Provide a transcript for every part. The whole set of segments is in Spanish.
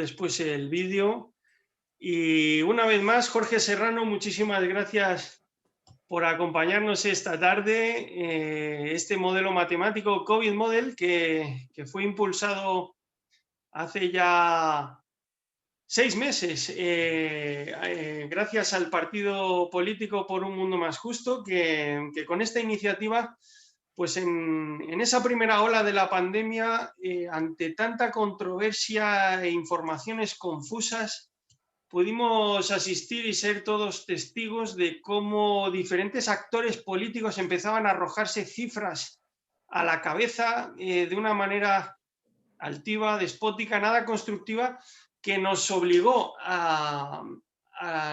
después el vídeo. Y una vez más, Jorge Serrano, muchísimas gracias por acompañarnos esta tarde. Este modelo matemático COVID Model que fue impulsado hace ya 6 meses, gracias al partido político Por un Mundo Más Justo, que con esta iniciativa, pues en esa primera ola de la pandemia, ante tanta controversia e informaciones confusas, pudimos asistir y ser todos testigos de cómo diferentes actores políticos empezaban a arrojarse cifras a la cabeza de una manera altiva, despótica, nada constructiva, que nos obligó a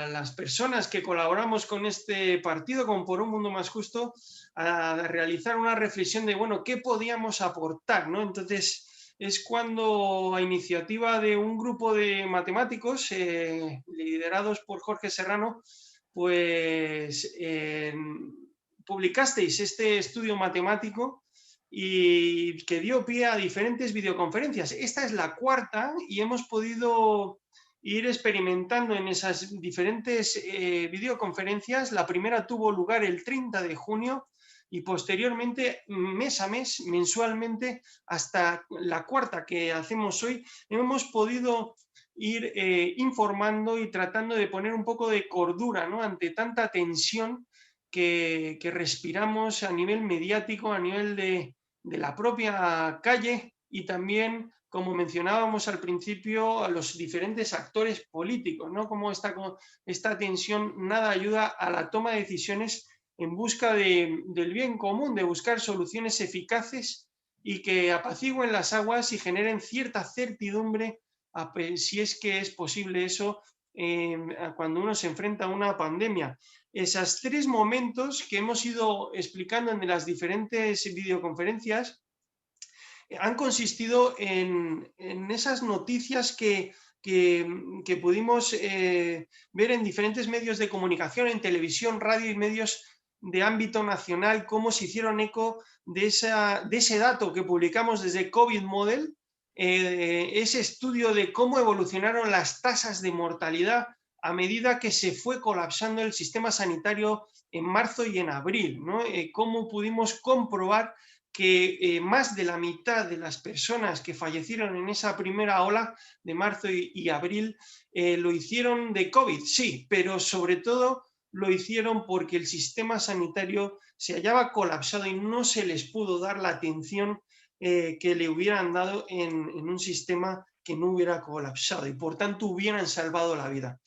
las personas que colaboramos con este partido, con Por un Mundo Más Justo, a realizar una reflexión de, bueno, ¿qué podíamos aportar, ¿no? Entonces, es cuando, a iniciativa de un grupo de matemáticos liderados por Jorge Serrano, pues publicasteis este estudio matemático y que dio pie a diferentes videoconferencias. Esta es la cuarta y hemos podido ir experimentando en esas diferentes videoconferencias. La primera tuvo lugar el 30 de junio y posteriormente, mes a mes, mensualmente, hasta la cuarta que hacemos hoy, hemos podido ir informando y tratando de poner un poco de cordura, ¿no?, ante tanta tensión que respiramos a nivel mediático, a nivel de la propia calle y también, como mencionábamos al principio, a los diferentes actores políticos, ¿no? Como esta tensión nada ayuda a la toma de decisiones en busca del bien común, de buscar soluciones eficaces y que apacigüen las aguas y generen cierta certidumbre, si es que es posible eso, cuando uno se enfrenta a una pandemia. Esos 3 momentos que hemos ido explicando en las diferentes videoconferencias han consistido en esas noticias que pudimos ver en diferentes medios de comunicación, en televisión, radio y medios de ámbito nacional, cómo se hicieron eco de ese dato que publicamos desde COVID Model, ese estudio de cómo evolucionaron las tasas de mortalidad a medida que se fue colapsando el sistema sanitario en marzo y en abril, ¿no? Cómo pudimos comprobar que más de la mitad de las personas que fallecieron en esa primera ola de marzo y abril lo hicieron de COVID, sí, pero sobre todo lo hicieron porque el sistema sanitario se hallaba colapsado y no se les pudo dar la atención que le hubieran dado en un sistema que no hubiera colapsado y por tanto hubieran salvado la vida.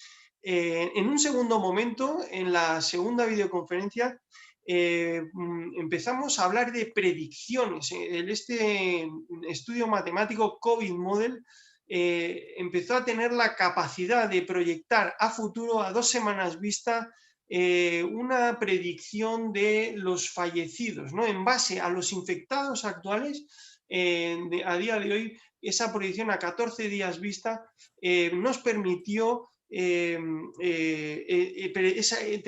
En un segundo momento, en la segunda videoconferencia, empezamos a hablar de predicciones. Este estudio matemático COVID Model empezó a tener la capacidad de proyectar a futuro, a 2 semanas vista, una predicción de los fallecidos, ¿no? En base a los infectados actuales, a día de hoy, esa proyección a 14 días vista nos permitió tener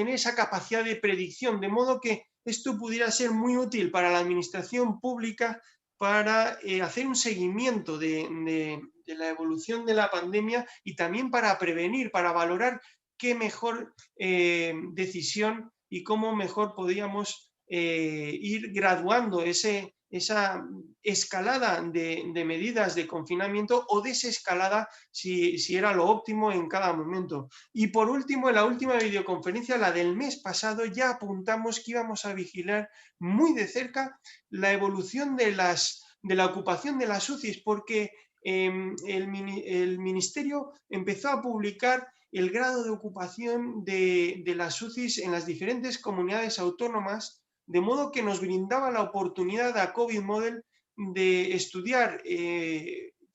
esa capacidad de predicción, de modo que esto pudiera ser muy útil para la administración pública para hacer un seguimiento de la evolución de la pandemia y también para prevenir, para valorar qué mejor decisión y cómo mejor podíamos ir graduando esa escalada de medidas de confinamiento o desescalada si era lo óptimo en cada momento. Y por último, en la última videoconferencia, la del mes pasado, ya apuntamos que íbamos a vigilar muy de cerca la evolución de la ocupación de las UCIs, porque el Ministerio empezó a publicar el grado de ocupación de las UCIs en las diferentes comunidades autónomas, de modo que nos brindaba la oportunidad a COVID Model de estudiar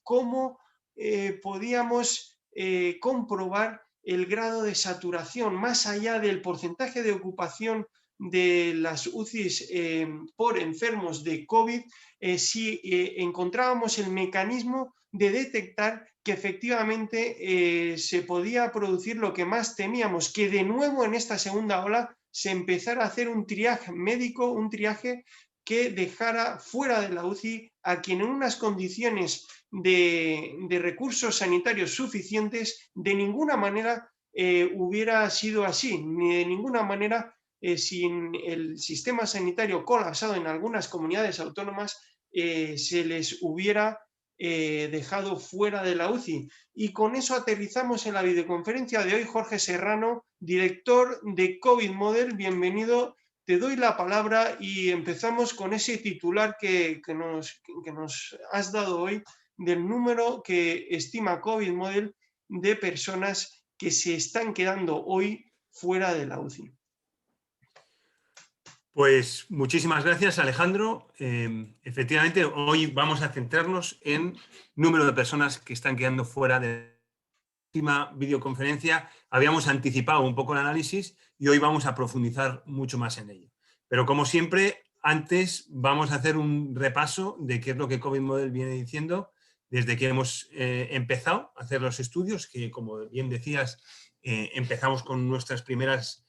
cómo podíamos comprobar el grado de saturación más allá del porcentaje de ocupación de las UCIs por enfermos de COVID, si encontrábamos el mecanismo de detectar que efectivamente se podía producir lo que más temíamos, que de nuevo en esta segunda ola se empezara a hacer un triaje médico, un triaje que dejara fuera de la UCI a quien en unas condiciones de recursos sanitarios suficientes de ninguna manera hubiera sido así, ni de ninguna manera sin el sistema sanitario colapsado en algunas comunidades autónomas se les hubiera dejado fuera de la UCI. Y con eso aterrizamos en la videoconferencia de hoy. Jorge Serrano, director de COVID Model, bienvenido. Te doy la palabra y empezamos con ese titular que nos has dado hoy del número que estima COVID Model de personas que se están quedando hoy fuera de la UCI. Pues muchísimas gracias, Alejandro. Efectivamente, hoy vamos a centrarnos en número de personas que están quedando fuera de la última videoconferencia. Habíamos anticipado un poco el análisis y hoy vamos a profundizar mucho más en ello. Pero como siempre, antes vamos a hacer un repaso de qué es lo que COVID Model viene diciendo desde que hemos empezado a hacer los estudios, que como bien decías, empezamos con nuestras primeras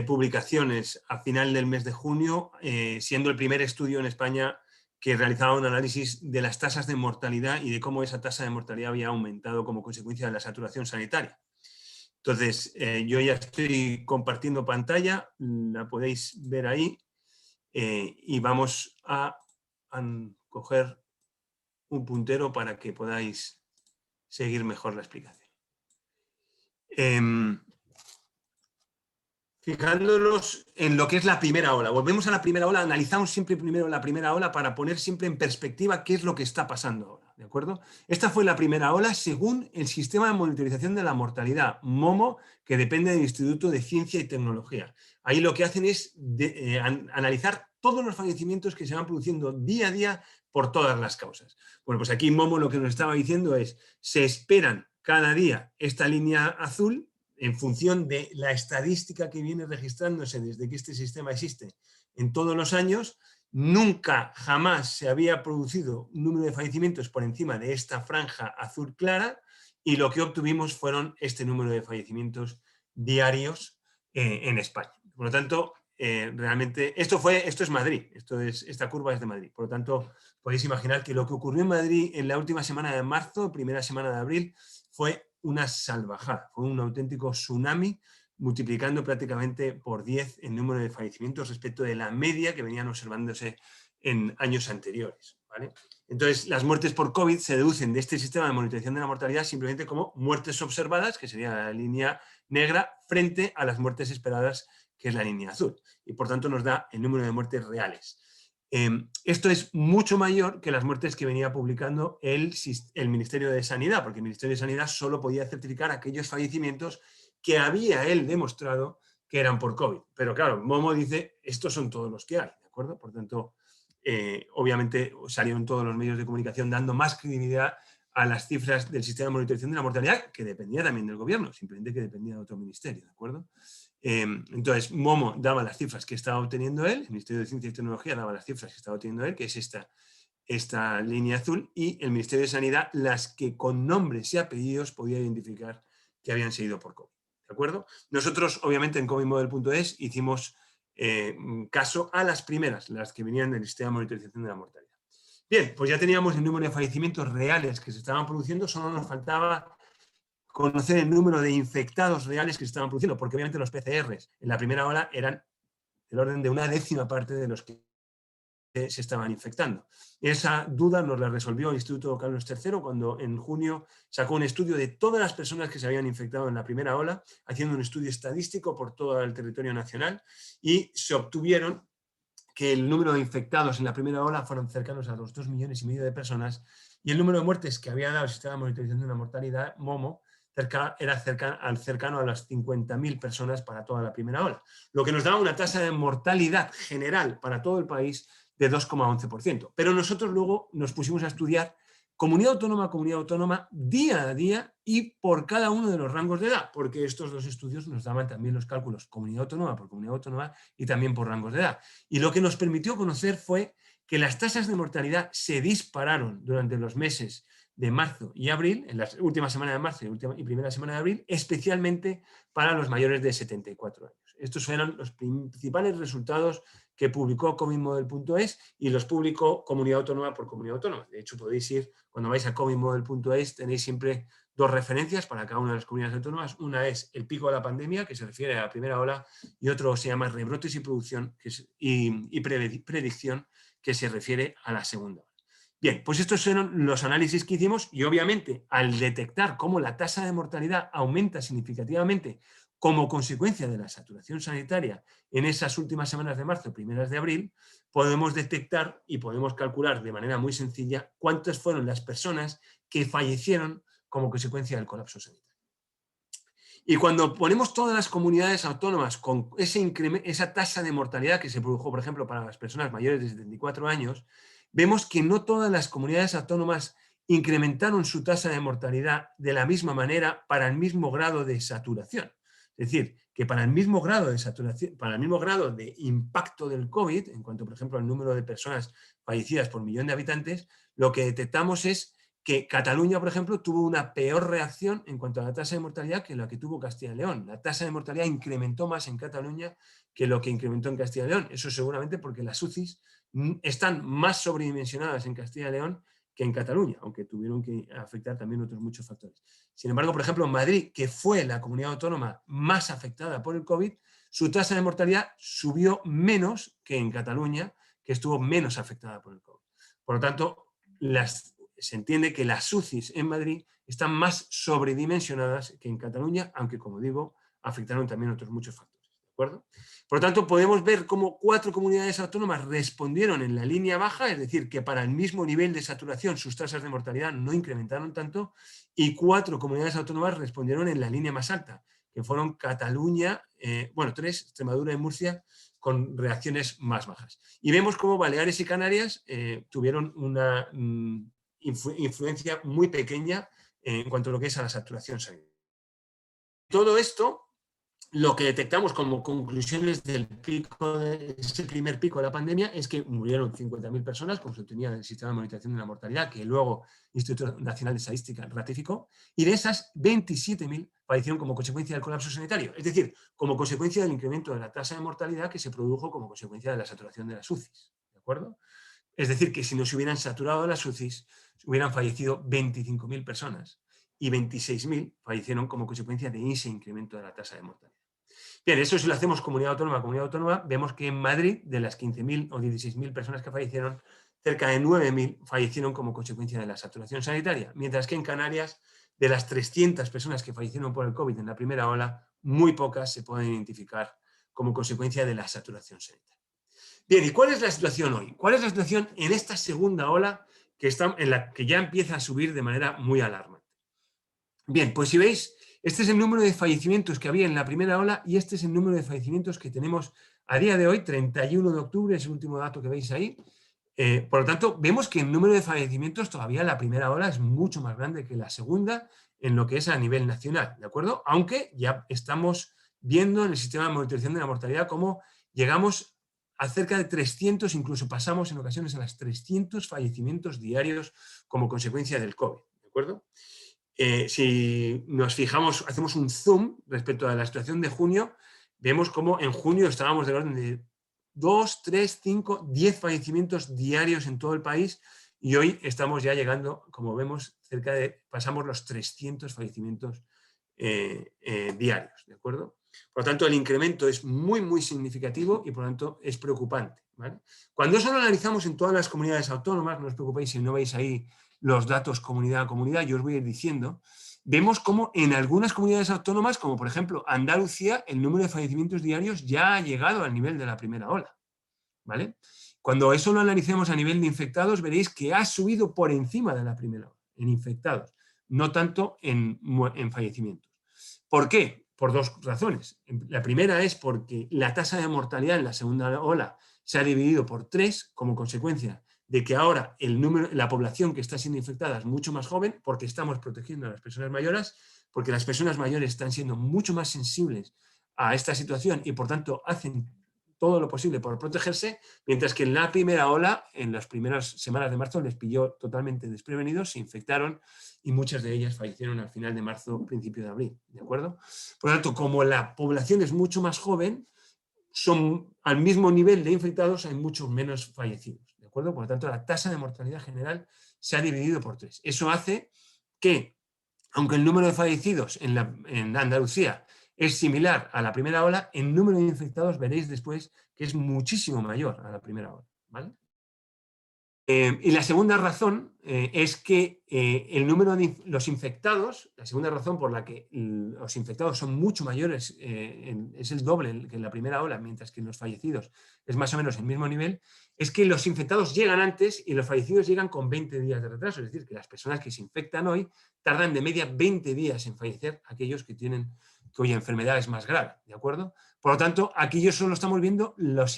publicaciones a final del mes de junio, siendo el primer estudio en España que realizaba un análisis de las tasas de mortalidad y de cómo esa tasa de mortalidad había aumentado como consecuencia de la saturación sanitaria. Entonces, yo ya estoy compartiendo pantalla, la podéis ver ahí, y vamos a coger un puntero para que podáis seguir mejor la explicación. Fijándonos en lo que es la primera ola. Volvemos a la primera ola, analizamos siempre primero la primera ola para poner siempre en perspectiva qué es lo que está pasando ahora, ¿de acuerdo? Esta fue la primera ola según el sistema de monitorización de la mortalidad, MOMO, que depende del Instituto de Ciencia y Tecnología. Ahí lo que hacen es analizar todos los fallecimientos que se van produciendo día a día por todas las causas. Bueno, pues aquí MOMO lo que nos estaba diciendo es, se esperan cada día esta línea azul, en función de la estadística que viene registrándose desde que este sistema existe en todos los años, nunca jamás se había producido un número de fallecimientos por encima de esta franja azul clara y lo que obtuvimos fueron este número de fallecimientos diarios en España. Por lo tanto, realmente, esto es Madrid, esta curva es de Madrid. Por lo tanto, podéis imaginar que lo que ocurrió en Madrid en la última semana de marzo, primera semana de abril, fue una salvajada, fue un auténtico tsunami, multiplicando prácticamente por 10 el número de fallecimientos respecto de la media que venían observándose en años anteriores, ¿vale? Entonces, las muertes por COVID se deducen de este sistema de monitorización de la mortalidad simplemente como muertes observadas, que sería la línea negra, frente a las muertes esperadas, que es la línea azul. Y por tanto nos da el número de muertes reales. Esto es mucho mayor que las muertes que venía publicando el Ministerio de Sanidad, porque el Ministerio de Sanidad solo podía certificar aquellos fallecimientos que había él demostrado que eran por COVID. Pero claro, Momo dice, estos son todos los que hay, ¿de acuerdo? Por tanto, obviamente salieron todos los medios de comunicación dando más credibilidad a las cifras del sistema de monitorización de la mortalidad, que dependía también del gobierno, simplemente que dependía de otro ministerio, ¿de acuerdo? Entonces, Momo daba las cifras que estaba obteniendo él, el Ministerio de Ciencia y Tecnología daba las cifras que estaba obteniendo él, que es esta línea azul, y el Ministerio de Sanidad las que con nombres y apellidos podía identificar que habían sido por COVID. ¿De acuerdo? Nosotros, obviamente, en covidmodel.es hicimos caso a las primeras, las que venían del sistema de monitorización de la mortalidad. Bien, pues ya teníamos el número de fallecimientos reales que se estaban produciendo, solo nos faltaba conocer el número de infectados reales que se estaban produciendo, porque obviamente los PCRs en la primera ola eran del orden de 1/10 parte de los que se estaban infectando. Esa duda nos la resolvió el Instituto Carlos III cuando en junio sacó un estudio de todas las personas que se habían infectado en la primera ola, haciendo un estudio estadístico por todo el territorio nacional, y se obtuvieron que el número de infectados en la primera ola fueron cercanos a los 2,5 millones de personas, y el número de muertes que había dado el sistema de monitorización de la mortalidad, MOMO, era cercano a las 50.000 personas para toda la primera ola, lo que nos daba una tasa de mortalidad general para todo el país de 2,11%. Pero nosotros luego nos pusimos a estudiar comunidad autónoma, día a día y por cada uno de los rangos de edad, porque estos dos estudios nos daban también los cálculos comunidad autónoma por comunidad autónoma y también por rangos de edad. Y lo que nos permitió conocer fue que las tasas de mortalidad se dispararon durante los meses de marzo y abril, en la última semana de marzo y primera semana de abril, especialmente para los mayores de 74 años. Estos fueron los principales resultados que publicó covidmodel.es y los publicó comunidad autónoma por comunidad autónoma. De hecho, podéis ir, cuando vais a covidmodel.es, tenéis siempre dos referencias para cada una de las comunidades autónomas. Una es el pico de la pandemia, que se refiere a la primera ola, y otro se llama rebrotes y producción y predicción, que se refiere a la segunda ola. Bien, pues estos fueron los análisis que hicimos y obviamente al detectar cómo la tasa de mortalidad aumenta significativamente como consecuencia de la saturación sanitaria en esas últimas semanas de marzo, primeras de abril, podemos detectar y podemos calcular de manera muy sencilla cuántas fueron las personas que fallecieron como consecuencia del colapso sanitario. Y cuando ponemos todas las comunidades autónomas con esa tasa de mortalidad que se produjo, por ejemplo, para las personas mayores de 74 años, vemos que no todas las comunidades autónomas incrementaron su tasa de mortalidad de la misma manera para el mismo grado de saturación. Es decir, que para el mismo grado de saturación, para el mismo grado de impacto del COVID, en cuanto, por ejemplo, al número de personas fallecidas por millón de habitantes, lo que detectamos es que Cataluña, por ejemplo, tuvo una peor reacción en cuanto a la tasa de mortalidad que la que tuvo Castilla y León. La tasa de mortalidad incrementó más en Cataluña que lo que incrementó en Castilla y León. Eso seguramente porque las UCIs están más sobredimensionadas en Castilla y León que en Cataluña, aunque tuvieron que afectar también otros muchos factores. Sin embargo, por ejemplo, en Madrid, que fue la comunidad autónoma más afectada por el COVID, su tasa de mortalidad subió menos que en Cataluña, que estuvo menos afectada por el COVID. Por lo tanto, se entiende que las UCIs en Madrid están más sobredimensionadas que en Cataluña, aunque, como digo, afectaron también otros muchos factores. ¿De acuerdo? Por lo tanto, podemos ver cómo 4 comunidades autónomas respondieron en la línea baja, es decir, que para el mismo nivel de saturación sus tasas de mortalidad no incrementaron tanto, y 4 comunidades autónomas respondieron en la línea más alta, que fueron Cataluña, 3, Extremadura y Murcia, con reacciones más bajas. Y vemos cómo Baleares y Canarias tuvieron una influencia muy pequeña en cuanto a lo que es a la saturación sanitaria. Todo esto, lo que detectamos como conclusiones del ese primer pico de la pandemia es que murieron 50.000 personas, como se obtenía en el sistema de monitorización de la mortalidad, que luego el Instituto Nacional de Estadística ratificó, y de esas 27.000 fallecieron como consecuencia del colapso sanitario, es decir, como consecuencia del incremento de la tasa de mortalidad que se produjo como consecuencia de la saturación de las UCIs. ¿De acuerdo? Es decir, que si no se hubieran saturado las UCIs, hubieran fallecido 25.000 personas y 26.000 fallecieron como consecuencia de ese incremento de la tasa de mortalidad. Bien, eso si lo hacemos comunidad autónoma, vemos que en Madrid, de las 15.000 o 16.000 personas que fallecieron, cerca de 9.000 fallecieron como consecuencia de la saturación sanitaria, mientras que en Canarias, de las 300 personas que fallecieron por el COVID en la primera ola, muy pocas se pueden identificar como consecuencia de la saturación sanitaria. Bien, ¿y cuál es la situación hoy? ¿Cuál es la situación en esta segunda ola en la que ya empieza a subir de manera muy alarmante? Bien, pues si veis, este es el número de fallecimientos que había en la primera ola y este es el número de fallecimientos que tenemos a día de hoy, 31 de octubre, es el último dato que veis ahí. Por lo tanto, vemos que el número de fallecimientos todavía en la primera ola es mucho más grande que la segunda en lo que es a nivel nacional, ¿de acuerdo? Aunque ya estamos viendo en el sistema de monitorización de la mortalidad cómo llegamos a cerca de 300, incluso pasamos en ocasiones a las 300 fallecimientos diarios como consecuencia del COVID, ¿de acuerdo? Si nos fijamos, hacemos un zoom respecto a la situación de junio, vemos cómo en junio estábamos del orden de 2, 3, 5, 10 fallecimientos diarios en todo el país y hoy estamos ya llegando, como vemos, pasamos los 300 fallecimientos diarios, ¿de acuerdo? Por lo tanto, el incremento es muy, muy significativo y por lo tanto es preocupante, ¿vale? Cuando eso lo analizamos en todas las comunidades autónomas, no os preocupéis si no veis ahí los datos comunidad a comunidad, yo os voy a ir diciendo, vemos cómo en algunas comunidades autónomas, como por ejemplo Andalucía, el número de fallecimientos diarios ya ha llegado al nivel de la primera ola, ¿vale? Cuando eso lo analicemos a nivel de infectados, veréis que ha subido por encima de la primera ola, en infectados, no tanto en fallecimientos. ¿Por qué? Por dos razones. La primera es porque la tasa de mortalidad en la segunda ola se ha dividido por 3 como consecuencia de que ahora la población que está siendo infectada es mucho más joven porque estamos protegiendo a las personas mayores, porque las personas mayores están siendo mucho más sensibles a esta situación y por tanto hacen todo lo posible por protegerse, mientras que en la primera ola, en las primeras semanas de marzo, les pilló totalmente desprevenidos, se infectaron y muchas de ellas fallecieron al final de marzo, principio de abril, ¿de acuerdo? Por lo tanto, como la población es mucho más joven, son al mismo nivel de infectados, hay muchos menos fallecidos, ¿de acuerdo? Por lo tanto, la tasa de mortalidad general se ha dividido por 3. Eso hace que, aunque el número de fallecidos en Andalucía es similar a la primera ola, el número de infectados veréis después que es muchísimo mayor a la primera ola, ¿vale? Y la segunda razón es que el número de los infectados, la segunda razón por la que los infectados son mucho mayores, es el doble que en la primera ola, mientras que en los fallecidos es más o menos el mismo nivel, es que los infectados llegan antes y los fallecidos llegan con 20 días de retraso. Es decir, que las personas que se infectan hoy tardan de media 20 días en fallecer aquellos que tienen cuya enfermedad es más grave, ¿de acuerdo? Por lo tanto, aquí yo solo estamos viendo los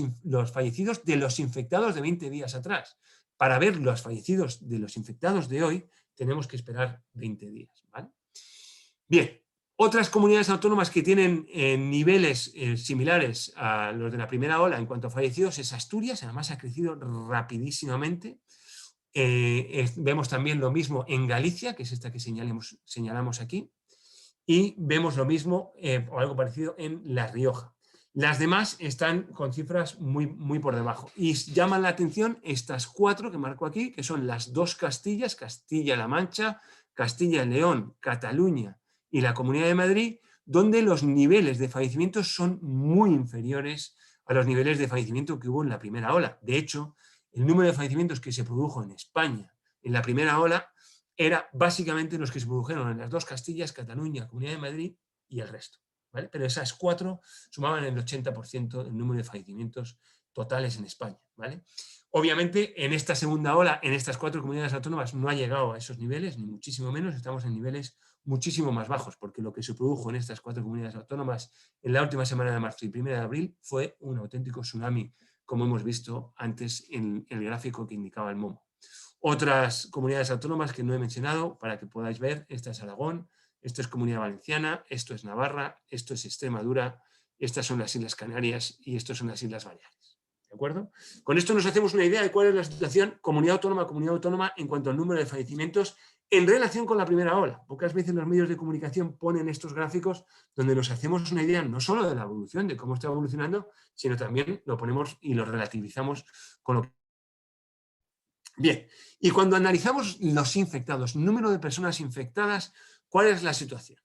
fallecidos de los infectados de 20 días atrás. Para ver los fallecidos de los infectados de hoy, tenemos que esperar 20 días. ¿Vale? Bien, otras comunidades autónomas que tienen niveles similares a los de la primera ola en cuanto a fallecidos es Asturias, además ha crecido rapidísimamente. Vemos también lo mismo en Galicia, que es esta que señalamos aquí, y vemos lo mismo o algo parecido en La Rioja. Las demás están con cifras muy por debajo. Y llaman la atención estas 4 que marco aquí, que son las 2 Castillas, Castilla-La Mancha, Castilla y León, Cataluña y la Comunidad de Madrid, donde los niveles de fallecimientos son muy inferiores a los niveles de fallecimiento que hubo en la primera ola. De hecho, el número de fallecimientos que se produjo en España en la primera ola era básicamente los que se produjeron en las 2 Castillas, Cataluña, Comunidad de Madrid y el resto. ¿Vale? Pero esas 4 sumaban el 80% del número de fallecimientos totales en España. ¿Vale? Obviamente, en esta segunda ola, en estas 4 comunidades autónomas no ha llegado a esos niveles, ni muchísimo menos, estamos en niveles muchísimo más bajos, porque lo que se produjo en estas 4 comunidades autónomas en la última semana de marzo y primera de abril fue un auténtico tsunami, como hemos visto antes en el gráfico que indicaba el Momo. Otras comunidades autónomas que no he mencionado, para que podáis ver, esta es Aragón, esto es Comunidad Valenciana, esto es Navarra, esto es Extremadura, estas son las Islas Canarias y estas son las Islas Baleares. ¿De acuerdo? Con esto nos hacemos una idea de cuál es la situación comunidad autónoma en cuanto al número de fallecimientos en relación con la primera ola. Pocas veces los medios de comunicación ponen estos gráficos donde nos hacemos una idea no solo de la evolución, de cómo está evolucionando, sino también lo ponemos y lo relativizamos con lo que... Bien, y cuando analizamos los infectados, número de personas infectadas, ¿cuál es la situación?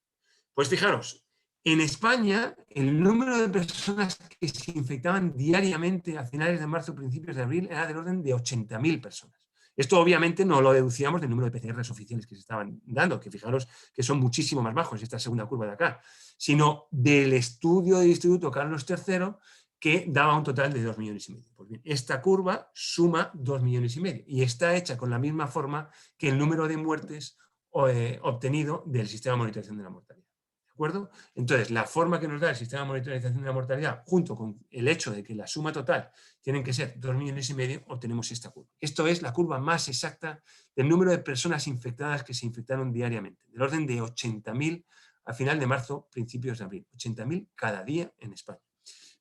Pues fijaros, en España el número de personas que se infectaban diariamente a finales de marzo, principios de abril, era del orden de 80.000 personas. Esto obviamente no lo deducíamos del número de PCRs oficiales que se estaban dando, que fijaros que son muchísimo más bajos, esta segunda curva de acá, sino del estudio del Instituto Carlos III, que daba un total de 2,5 millones. Pues bien, esta curva suma 2,5 millones y está hecha con la misma forma que el número de muertes obtenido del sistema de monitorización de la mortalidad. ¿De acuerdo? Entonces, la forma que nos da el sistema de monitorización de la mortalidad, junto con el hecho de que la suma total tienen que ser 2,5 millones, obtenemos esta curva. Esto es la curva más exacta del número de personas infectadas que se infectaron diariamente, del orden de 80.000 a final de marzo, principios de abril. 80.000 cada día en España.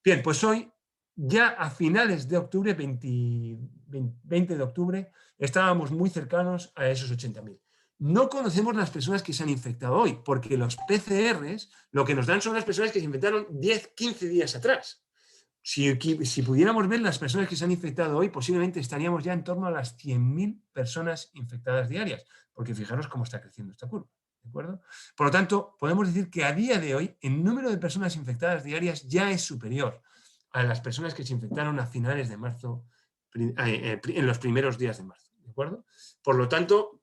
Bien, pues hoy, ya a finales de octubre, 20 de octubre, estábamos muy cercanos a esos 80.000. No conocemos las personas que se han infectado hoy, porque los PCRs lo que nos dan son las personas que se infectaron 10, 15 días atrás. Si pudiéramos ver las personas que se han infectado hoy, posiblemente estaríamos ya en torno a las 100.000 personas infectadas diarias, porque fijaros cómo está creciendo esta curva. ¿De acuerdo? Por lo tanto, podemos decir que a día de hoy el número de personas infectadas diarias ya es superior a las personas que se infectaron a finales de marzo, en los primeros días de marzo. ¿De acuerdo? Por lo tanto,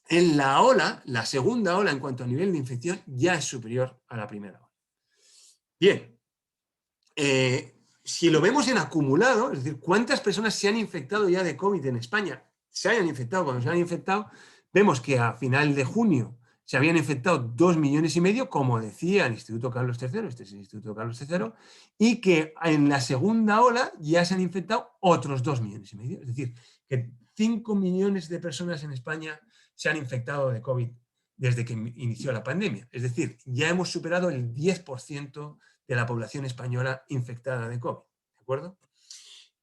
en la ola, la segunda ola en cuanto a nivel de infección, ya es superior a la primera ola. Bien, si lo vemos en acumulado, es decir, cuántas personas se han infectado ya de COVID en España, se hayan infectado cuando se han infectado, vemos que a final de junio se habían infectado 2,5 millones, como decía el Instituto Carlos III, este es el Instituto Carlos III, y que en la segunda ola ya se han infectado otros 2,5 millones. Es decir, que 5 millones de personas en España se han infectado de COVID desde que inició la pandemia. Es decir, ya hemos superado el 10% de la población española infectada de COVID. ¿De acuerdo?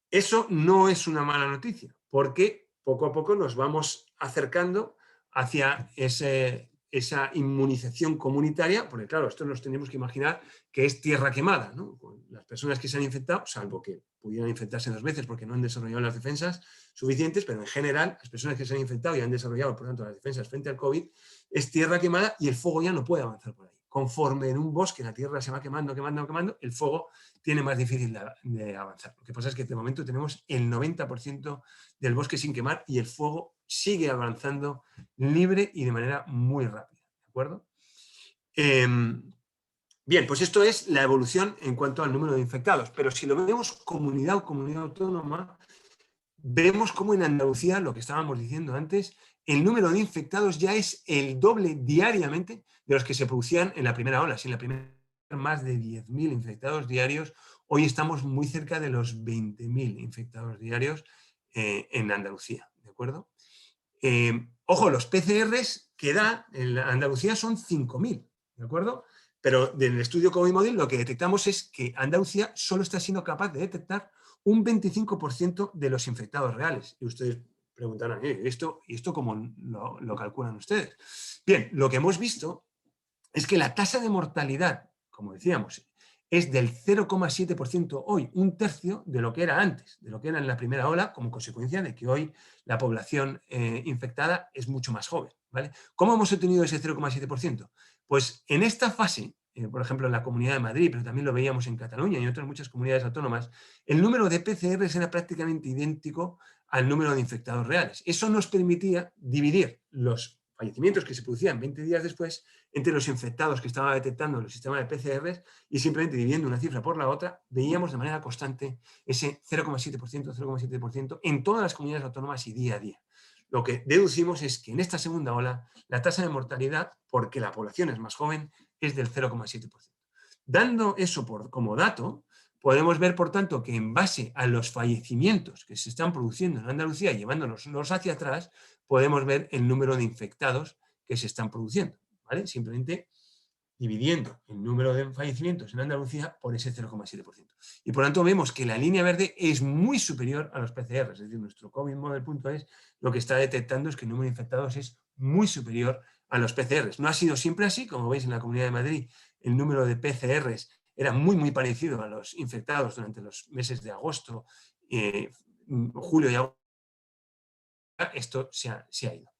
Eso no es una mala noticia, porque poco a poco nos vamos acercando hacia esa inmunización comunitaria, porque claro, esto nos tenemos que imaginar que es tierra quemada, ¿no? Las personas que se han infectado, salvo que pudieran infectarse 2 veces porque no han desarrollado las defensas suficientes, pero en general las personas que se han infectado y han desarrollado, por tanto, las defensas frente al COVID, es tierra quemada y el fuego ya no puede avanzar por ahí. Conforme en un bosque la tierra se va quemando, quemando, quemando, el fuego tiene más difícil de avanzar. Lo que pasa es que de momento tenemos el 90% del bosque sin quemar y el fuego sigue avanzando libre y de manera muy rápida. ¿De acuerdo? Bien, pues esto es la evolución en cuanto al número de infectados, pero si lo vemos comunidad o comunidad autónoma, vemos cómo en Andalucía, lo que estábamos diciendo antes, el número de infectados ya es el doble diariamente de los que se producían en la primera ola. Si en la primera más de 10.000 infectados diarios, hoy estamos muy cerca de los 20.000 infectados diarios en Andalucía, ¿de acuerdo? Ojo, los PCRs que da en Andalucía son 5.000, ¿de acuerdo? Pero del estudio COVID-Model lo que detectamos es que Andalucía solo está siendo capaz de detectar un 25% de los infectados reales. Y ustedes preguntarán, ¿y esto cómo lo calculan ustedes? Bien, lo que hemos visto es que la tasa de mortalidad, como decíamos, es del 0,7% hoy, un tercio de lo que era antes, de lo que era en la primera ola, como consecuencia de que hoy la población infectada es mucho más joven, ¿vale? ¿Cómo hemos obtenido ese 0,7%? Pues en esta fase, por ejemplo en la Comunidad de Madrid, pero también lo veíamos en Cataluña y en otras muchas comunidades autónomas, el número de PCRs era prácticamente idéntico al número de infectados reales. Eso nos permitía dividir los fallecimientos que se producían 20 días después entre los infectados que estaba detectando el sistema de PCRs y simplemente dividiendo una cifra por la otra, veíamos de manera constante ese 0,7%, 0,7% en todas las comunidades autónomas y día a día. Lo que deducimos es que en esta segunda ola la tasa de mortalidad, porque la población es más joven, es del 0,7%. Dando eso como dato, podemos ver, por tanto, que en base a los fallecimientos que se están produciendo en Andalucía, llevándonos hacia atrás, podemos ver el número de infectados que se están produciendo, ¿vale? Simplemente dividiendo el número de fallecimientos en Andalucía por ese 0,7%. Y por tanto vemos que la línea verde es muy superior a los PCR, es decir, nuestro COVID-Model.es lo que está detectando es que el número de infectados es muy superior a los PCRs. No ha sido siempre así, como veis en la Comunidad de Madrid, el número de PCRs era muy, muy parecido a los infectados durante los meses de agosto, julio y agosto. Esto se ha ido.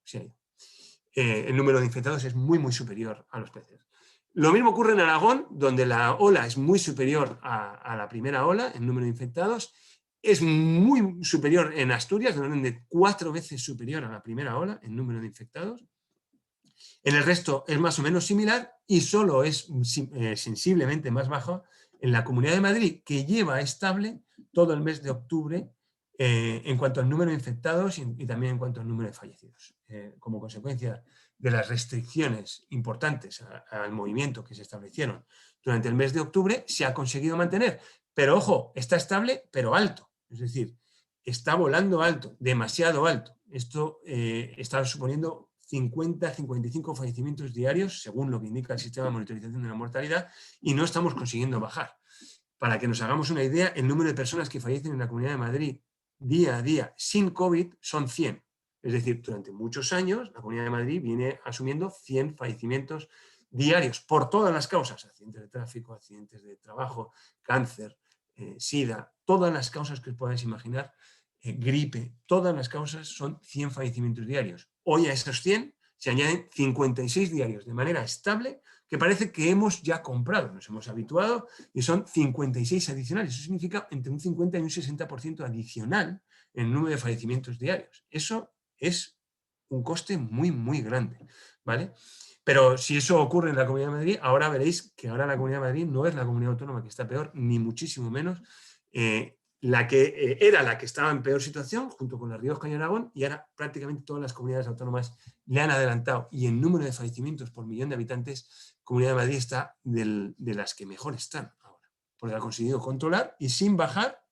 El número de infectados es muy, muy superior a los PCRs. Lo mismo ocurre en Aragón, donde la ola es muy superior a la primera ola en número de infectados. Es muy superior en Asturias, de orden de 4 veces superior a la primera ola en número de infectados. En el resto es más o menos similar y solo es sensiblemente más bajo en la Comunidad de Madrid, que lleva estable todo el mes de octubre en cuanto al número de infectados y también en cuanto al número de fallecidos. Como consecuencia de las restricciones importantes al movimiento que se establecieron durante el mes de octubre, se ha conseguido mantener. Pero ojo, está estable, pero alto. Es decir, está volando alto, demasiado alto. Esto está suponiendo 50-55 fallecimientos diarios, según lo que indica el sistema de monitorización de la mortalidad, y no estamos consiguiendo bajar. Para que nos hagamos una idea, el número de personas que fallecen en la Comunidad de Madrid día a día sin COVID son 100. Es decir, durante muchos años la Comunidad de Madrid viene asumiendo 100 fallecimientos diarios por todas las causas, accidentes de tráfico, accidentes de trabajo, cáncer, SIDA, todas las causas que os podáis imaginar, gripe, todas las causas son 100 fallecimientos diarios. Hoy a esos 100 se añaden 56 diarios de manera estable, que parece que hemos ya comprado, nos hemos habituado, y son 56 adicionales. Eso significa entre un 50 y un 60% adicional en el número de fallecimientos diarios. Eso es un coste muy, muy grande, ¿vale? Pero si eso ocurre en la Comunidad de Madrid, ahora veréis que ahora la Comunidad de Madrid no es la comunidad autónoma que está peor, ni muchísimo menos. La que era la que estaba en peor situación, junto con La Rioja y Aragón, y ahora prácticamente todas las comunidades autónomas le han adelantado. Y en número de fallecimientos por millón de habitantes, Comunidad de Madrid está de las que mejor están ahora, porque ha conseguido controlar y sin bajar,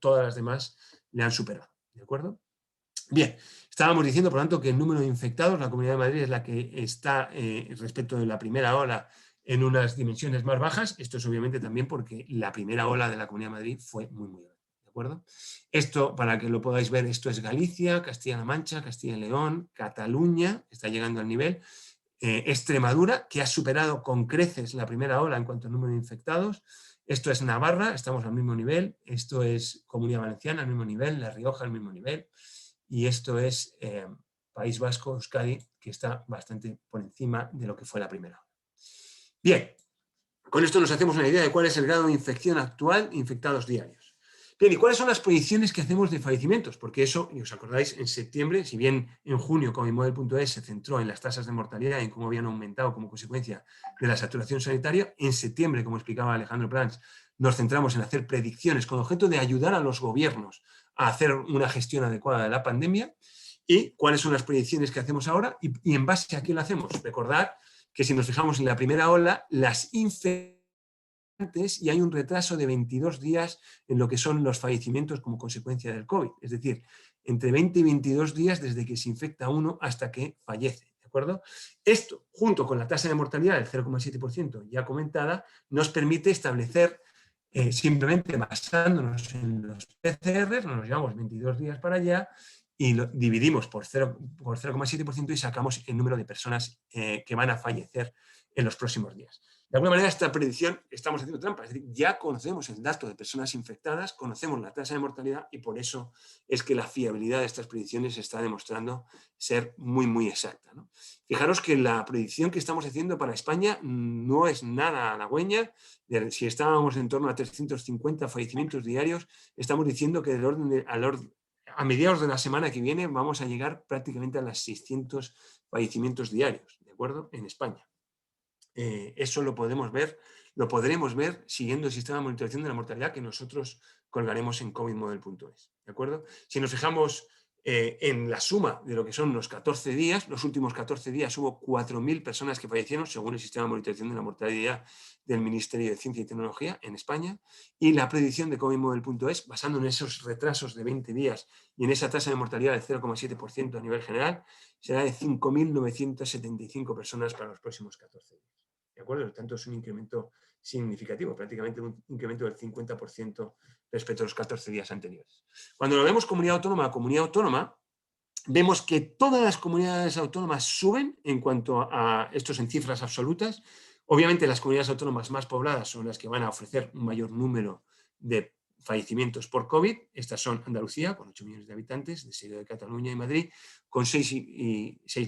todas las demás le han superado. ¿De acuerdo? Bien, estábamos diciendo, por tanto, que el número de infectados, la Comunidad de Madrid es la que está, respecto de la primera ola, en unas dimensiones más bajas. Esto es obviamente también porque la primera ola de la Comunidad de Madrid fue muy, muy grande. ¿De acuerdo? Esto, para que lo podáis ver, esto es Galicia, Castilla-La Mancha, Castilla y León, Cataluña, está llegando al nivel, Extremadura, que ha superado con creces la primera ola en cuanto al número de infectados. Esto es Navarra, estamos al mismo nivel. Esto es Comunidad Valenciana, al mismo nivel. La Rioja, al mismo nivel. Y esto es País Vasco, Euskadi, que está bastante por encima de lo que fue la primera ola. Bien, con esto nos hacemos una idea de cuál es el grado de infección actual, infectados diarios. Bien, ¿y cuáles son las proyecciones que hacemos de fallecimientos? Porque eso, y os acordáis, en septiembre, si bien en junio Comimodel.es se centró en las tasas de mortalidad y en cómo habían aumentado como consecuencia de la saturación sanitaria, en septiembre, como explicaba Alejandro Plans, nos centramos en hacer predicciones con objeto de ayudar a los gobiernos a hacer una gestión adecuada de la pandemia. ¿Y cuáles son las proyecciones que hacemos ahora? Y en base a qué lo hacemos. Recordad que si nos fijamos en la primera ola, las infecciones y hay un retraso de 22 días en lo que son los fallecimientos como consecuencia del COVID. Es decir, entre 20 y 22 días desde que se infecta uno hasta que fallece. ¿De acuerdo? Esto, junto con la tasa de mortalidad del 0,7% ya comentada, nos permite establecer, simplemente basándonos en los PCR, nos llevamos 22 días para allá y lo dividimos por 0,7% y sacamos el número de personas que van a fallecer en los próximos días. De alguna manera, esta predicción estamos haciendo trampa, es decir, ya conocemos el dato de personas infectadas, conocemos la tasa de mortalidad y por eso es que la fiabilidad de estas predicciones se está demostrando ser muy, muy exacta, ¿no? Fijaros que la predicción que estamos haciendo para España no es nada halagüeña. Si estábamos en torno a 350 fallecimientos diarios, estamos diciendo que a mediados de la semana que viene vamos a llegar prácticamente a las 600 fallecimientos diarios, ¿de acuerdo? En España. Eso lo podremos ver siguiendo el sistema de monitorización de la mortalidad que nosotros colgaremos en comimodel.es. ¿De acuerdo? Si nos fijamos en la suma de lo que son los 14 días, los últimos 14 días hubo 4.000 personas que fallecieron según el sistema de monitorización de la mortalidad del Ministerio de Ciencia y Tecnología en España, y la predicción de comimodel.es, basando en esos retrasos de 20 días y en esa tasa de mortalidad del 0,7% a nivel general, será de 5.975 personas para los próximos 14 días. ¿De acuerdo? Por lo tanto, es un incremento significativo, prácticamente un incremento del 50% respecto a los 14 días anteriores. Cuando lo vemos comunidad autónoma a comunidad autónoma, vemos que todas las comunidades autónomas suben en cuanto a estos en cifras absolutas. Obviamente, las comunidades autónomas más pobladas son las que van a ofrecer un mayor número de fallecimientos por COVID. Estas son Andalucía, con 8 millones de habitantes, de Cataluña y Madrid, con 6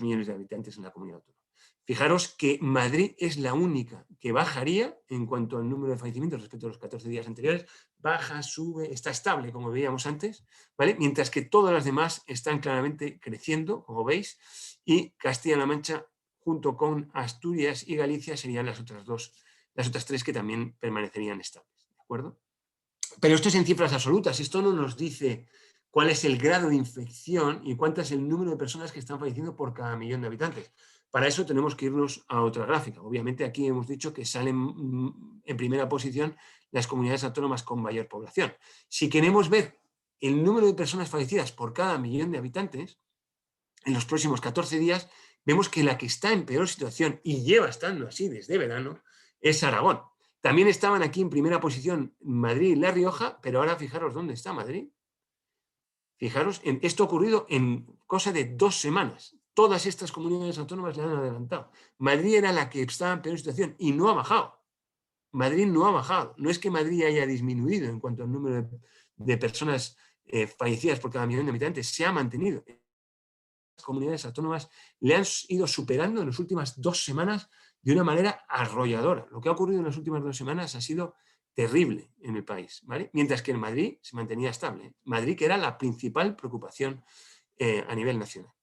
millones de habitantes en la comunidad autónoma. Fijaros que Madrid es la única que bajaría en cuanto al número de fallecimientos respecto a los 14 días anteriores. Baja, sube, está estable, como veíamos antes, ¿vale? Mientras que todas las demás están claramente creciendo, como veis, y Castilla-La Mancha, junto con Asturias y Galicia, serían las otras tres que también permanecerían estables, ¿de acuerdo? Pero esto es en cifras absolutas, esto no nos dice cuál es el grado de infección y cuánto es el número de personas que están falleciendo por cada millón de habitantes. Para eso tenemos que irnos a otra gráfica. Obviamente aquí hemos dicho que salen en primera posición las comunidades autónomas con mayor población. Si queremos ver el número de personas fallecidas por cada millón de habitantes, en los próximos 14 días, vemos que la que está en peor situación, y lleva estando así desde verano, es Aragón. También estaban aquí en primera posición Madrid y La Rioja, pero ahora fijaros dónde está Madrid. Fijaros, esto ha ocurrido en cosa de 2 semanas. Todas estas comunidades autónomas le han adelantado. Madrid era la que estaba en peor situación y no ha bajado. Madrid no ha bajado. No es que Madrid haya disminuido en cuanto al número de personas fallecidas por cada millón de habitantes, se ha mantenido. Las comunidades autónomas le han ido superando en las últimas 2 semanas de una manera arrolladora. Lo que ha ocurrido en las últimas 2 semanas ha sido terrible en el país, ¿vale? Mientras que en Madrid se mantenía estable. Madrid, que era la principal preocupación a nivel nacional.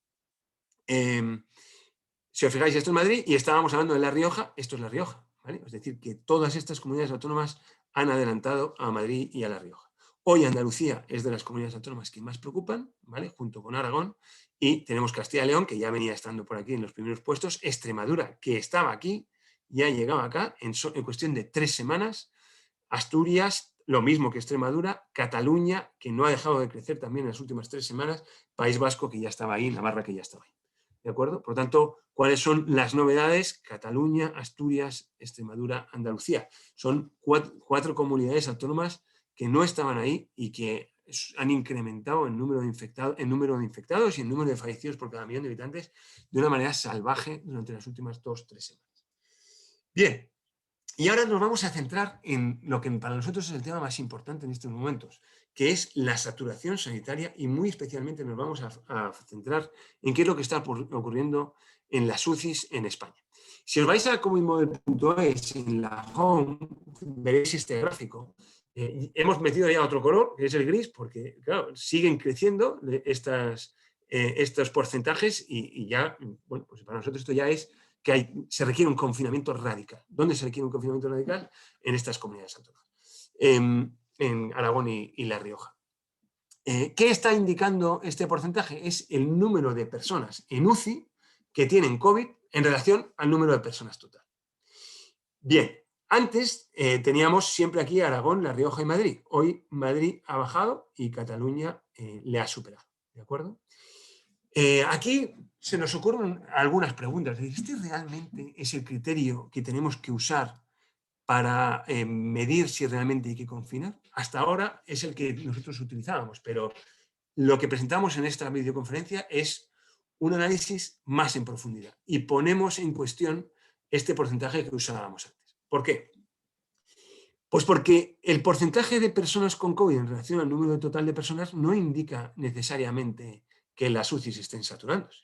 Si os fijáis, esto es Madrid y estábamos hablando de La Rioja, esto es La Rioja, ¿vale? Es decir, que todas estas comunidades autónomas han adelantado a Madrid y a La Rioja. Hoy Andalucía es de las comunidades autónomas que más preocupan, ¿vale? Junto con Aragón, y tenemos Castilla y León, que ya venía estando por aquí en los primeros puestos, Extremadura, que estaba aquí, ya llegaba acá en cuestión de 3 semanas, Asturias, lo mismo que Extremadura, Cataluña, que no ha dejado de crecer también en las últimas 3 semanas, País Vasco, que ya estaba ahí, Navarra, que ya estaba ahí. ¿De acuerdo? Por lo tanto, ¿Cuáles son las novedades? Cataluña, Asturias, Extremadura, Andalucía. Son cuatro comunidades autónomas que no estaban ahí y que han incrementado el número de infectados y el número de fallecidos por cada millón de habitantes de una manera salvaje durante las últimas 2-3 semanas. Bien, y ahora nos vamos a centrar en lo que para nosotros es el tema más importante en estos momentos, que es la saturación sanitaria, y muy especialmente nos vamos a centrar en qué es lo que está ocurriendo en las UCIs en España. Si os vais a covidmodel.es, en la home, veréis este gráfico. Hemos metido ya otro color, que es el gris, porque claro, siguen creciendo estos porcentajes y ya, bueno, pues para nosotros esto ya es que se requiere un confinamiento radical. ¿Dónde se requiere un confinamiento radical? En estas comunidades autónomas, en Aragón y La Rioja. ¿Qué está indicando este porcentaje? Es el número de personas en UCI que tienen COVID en relación al número de personas total. Bien, antes teníamos siempre aquí Aragón, La Rioja y Madrid. Hoy Madrid ha bajado y Cataluña le ha superado. ¿De acuerdo? Aquí se nos ocurren algunas preguntas. ¿Este realmente es el criterio que tenemos que usar para medir si realmente hay que confinar? Hasta ahora es el que nosotros utilizábamos, pero lo que presentamos en esta videoconferencia es un análisis más en profundidad y ponemos en cuestión este porcentaje que usábamos antes. ¿Por qué? Pues porque el porcentaje de personas con COVID en relación al número total de personas no indica necesariamente que las UCIs estén saturándose.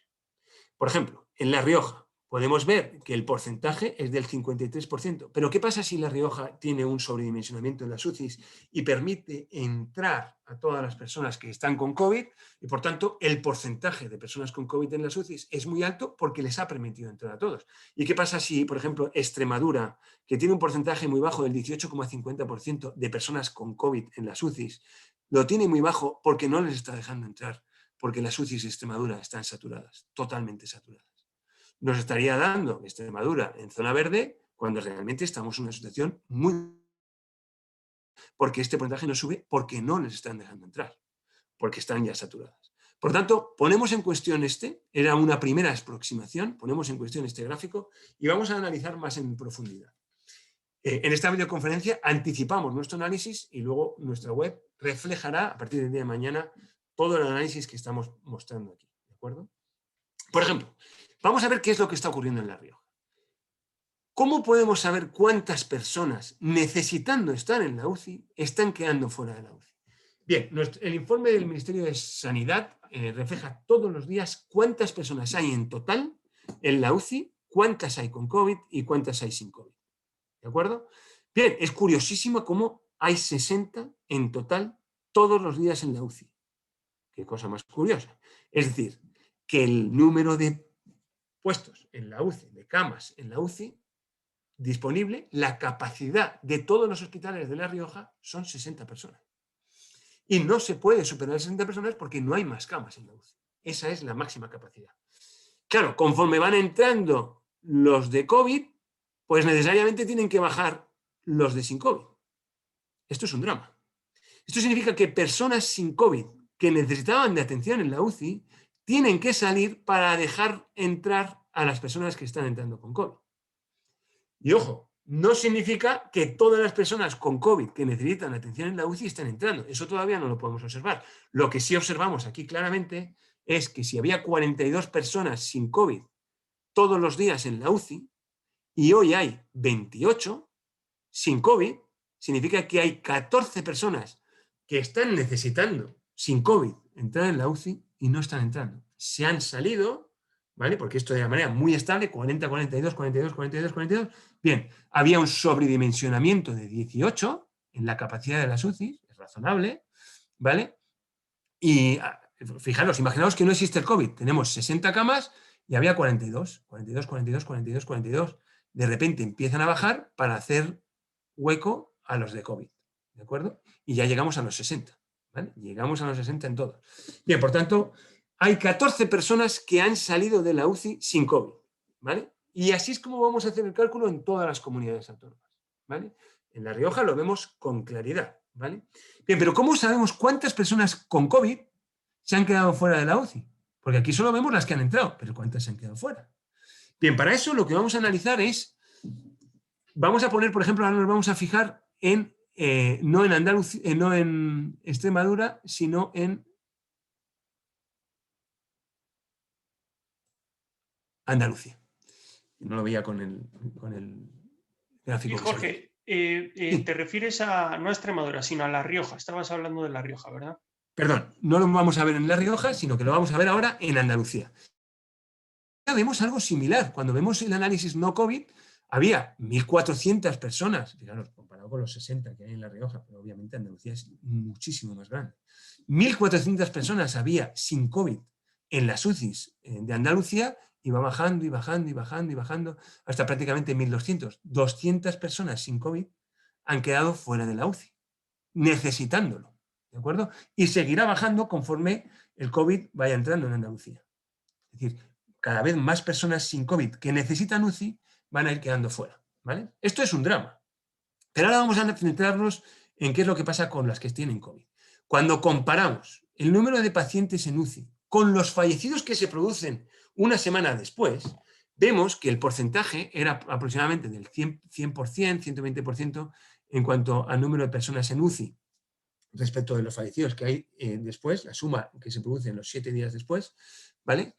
Por ejemplo, en La Rioja podemos ver que el porcentaje es del 53%, pero ¿qué pasa si La Rioja tiene un sobredimensionamiento en las UCIs y permite entrar a todas las personas que están con COVID y por tanto el porcentaje de personas con COVID en las UCIs es muy alto porque les ha permitido entrar a todos? ¿Y qué pasa si, por ejemplo, Extremadura, que tiene un porcentaje muy bajo del 18,50% de personas con COVID en las UCIs, lo tiene muy bajo porque no les está dejando entrar? Porque las UCIs de Extremadura están saturadas, totalmente saturadas. Nos estaría dando Extremadura en zona verde cuando realmente estamos en una situación muy... porque este porcentaje no sube porque no les están dejando entrar, porque están ya saturadas. Por tanto, ponemos en cuestión era una primera aproximación, ponemos en cuestión este gráfico y vamos a analizar más en profundidad. En esta videoconferencia anticipamos nuestro análisis y luego nuestra web reflejará a partir del día de mañana todo el análisis que estamos mostrando aquí, ¿de acuerdo? Por ejemplo, vamos a ver qué es lo que está ocurriendo en La Rioja. ¿Cómo podemos saber cuántas personas necesitando estar en la UCI están quedando fuera de la UCI? Bien, el informe del Ministerio de Sanidad refleja todos los días cuántas personas hay en total en la UCI, cuántas hay con COVID y cuántas hay sin COVID. ¿De acuerdo? Bien, es curiosísimo cómo hay 60 en total todos los días en la UCI. Qué cosa más curiosa. Es decir, que el número de puestos en la UCI, de camas en la UCI disponible, la capacidad de todos los hospitales de La Rioja son 60 personas. Y no se puede superar 60 personas porque no hay más camas en la UCI. Esa es la máxima capacidad. Claro, conforme van entrando los de COVID, pues necesariamente tienen que bajar los de sin COVID. Esto es un drama. Esto significa que personas sin COVID que necesitaban de atención en la UCI tienen que salir para dejar entrar a las personas que están entrando con COVID. Y ojo, no significa que todas las personas con COVID que necesitan atención en la UCI estén entrando. Eso todavía no lo podemos observar. Lo que sí observamos aquí claramente es que si había 42 personas sin COVID todos los días en la UCI y hoy hay 28 sin COVID, significa que hay 14 personas que están necesitando sin COVID entrar en la UCI y no están entrando. Se han salido, ¿vale? Porque esto de manera muy estable, 40, 42, 42, 42, 42. Bien, había un sobredimensionamiento de 18 en la capacidad de las UCI, es razonable, ¿vale? Y fijaros, imaginaos que no existe el COVID, tenemos 60 camas y había 42, 42, 42, 42, 42. De repente empiezan a bajar para hacer hueco a los de COVID, ¿de acuerdo? Y ya llegamos a los 60, ¿vale? Llegamos a los 60 en todos. Bien, por tanto, hay 14 personas que han salido de la UCI sin COVID, ¿vale? Y así es como vamos a hacer el cálculo en todas las comunidades autónomas, ¿vale? En La Rioja lo vemos con claridad, ¿vale? Bien, pero ¿cómo sabemos cuántas personas con COVID se han quedado fuera de la UCI? Porque aquí solo vemos las que han entrado, pero ¿cuántas se han quedado fuera? Bien, para eso lo que vamos a analizar es, vamos a poner, por ejemplo, ahora nos vamos a fijar en, no en Andalucía, no en Extremadura, sino en Andalucía. No lo veía con el gráfico. Y Jorge, sí. te refieres a, no a Extremadura, sino a La Rioja. Estabas hablando de La Rioja, ¿verdad? Perdón, no lo vamos a ver en La Rioja, sino que lo vamos a ver ahora en Andalucía. Ya vemos algo similar. Cuando vemos el análisis no COVID, había 1.400 personas, fijaros, comparado con los 60 que hay en La Rioja, pero obviamente Andalucía es muchísimo más grande. 1.400 personas había sin COVID en las UCIs de Andalucía, y va bajando y bajando y bajando y bajando hasta prácticamente 1.200. 200 personas sin COVID han quedado fuera de la UCI, necesitándolo, ¿de acuerdo? Y seguirá bajando conforme el COVID vaya entrando en Andalucía. Es decir, cada vez más personas sin COVID que necesitan UCI van a ir quedando fuera, ¿vale? Esto es un drama. Pero ahora vamos a centrarnos en qué es lo que pasa con las que tienen COVID. Cuando comparamos el número de pacientes en UCI con los fallecidos que se producen una semana después, vemos que el porcentaje era aproximadamente del 100%, 120% en cuanto al número de personas en UCI respecto de los fallecidos que hay después, la suma que se produce en los 7 días después, ¿vale?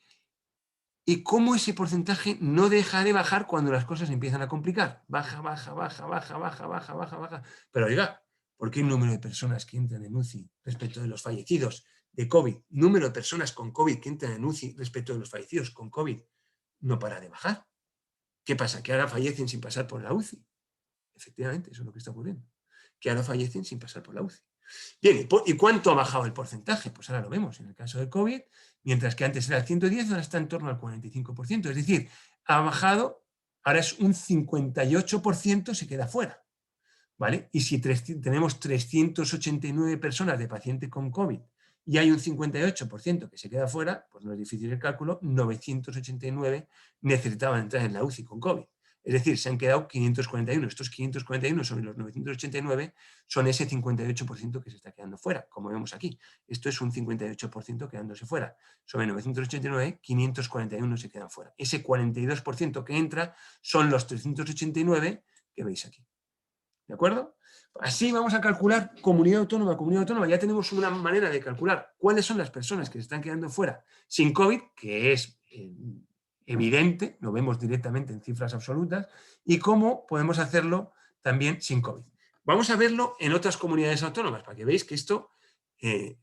Y cómo ese porcentaje no deja de bajar cuando las cosas empiezan a complicar. Baja, baja, baja, baja, baja, baja, baja, baja. Pero oiga, ¿por qué el número de personas que entran en UCI respecto de los fallecidos de COVID, número de personas con COVID que entran en UCI respecto de los fallecidos con COVID, no para de bajar? ¿Qué pasa? ¿Que ahora fallecen sin pasar por la UCI? Efectivamente, eso es lo que está ocurriendo. Que ahora fallecen sin pasar por la UCI. Bien, ¿y cuánto ha bajado el porcentaje? Pues ahora lo vemos en el caso del COVID, mientras que antes era el 110, ahora está en torno al 45%. Es decir, ha bajado, ahora es un 58% se queda fuera, ¿vale? Y si tenemos 389 personas de paciente con COVID y hay un 58% que se queda fuera, pues no es difícil el cálculo, 989 necesitaban entrar en la UCI con COVID. Es decir, se han quedado 541. Estos 541 sobre los 989 son ese 58% que se está quedando fuera, como vemos aquí. Esto es un 58% quedándose fuera. Sobre 989, 541 se quedan fuera. Ese 42% que entra son los 389 que veis aquí. ¿De acuerdo? Así vamos a calcular comunidad autónoma, comunidad autónoma. Ya tenemos una manera de calcular cuáles son las personas que se están quedando fuera sin COVID, que es evidente, lo vemos directamente en cifras absolutas, y cómo podemos hacerlo también sin COVID. Vamos a verlo en otras comunidades autónomas, para que veáis que esto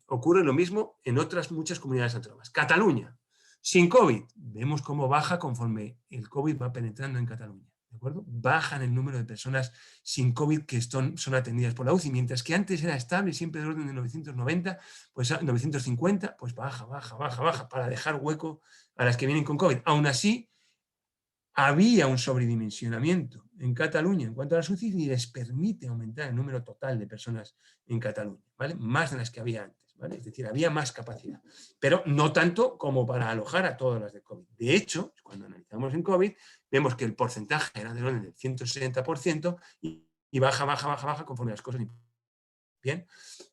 ocurre lo mismo en otras muchas comunidades autónomas. Cataluña, sin COVID, vemos cómo baja conforme el COVID va penetrando en Cataluña. ¿De acuerdo? Bajan el número de personas sin COVID que son atendidas por la UCI, mientras que antes era estable, siempre del orden de 990, pues 950, pues baja, baja, baja, baja, para dejar hueco a las que vienen con COVID. Aún así, había un sobredimensionamiento en Cataluña en cuanto a las UCI y les permite aumentar el número total de personas en Cataluña, ¿vale? Más de las que había antes, ¿vale? Es decir, había más capacidad, pero no tanto como para alojar a todas las de COVID. De hecho, cuando analizamos en COVID, vemos que el porcentaje era del orden del 160% y baja, baja, baja, baja conforme las cosas. Bien,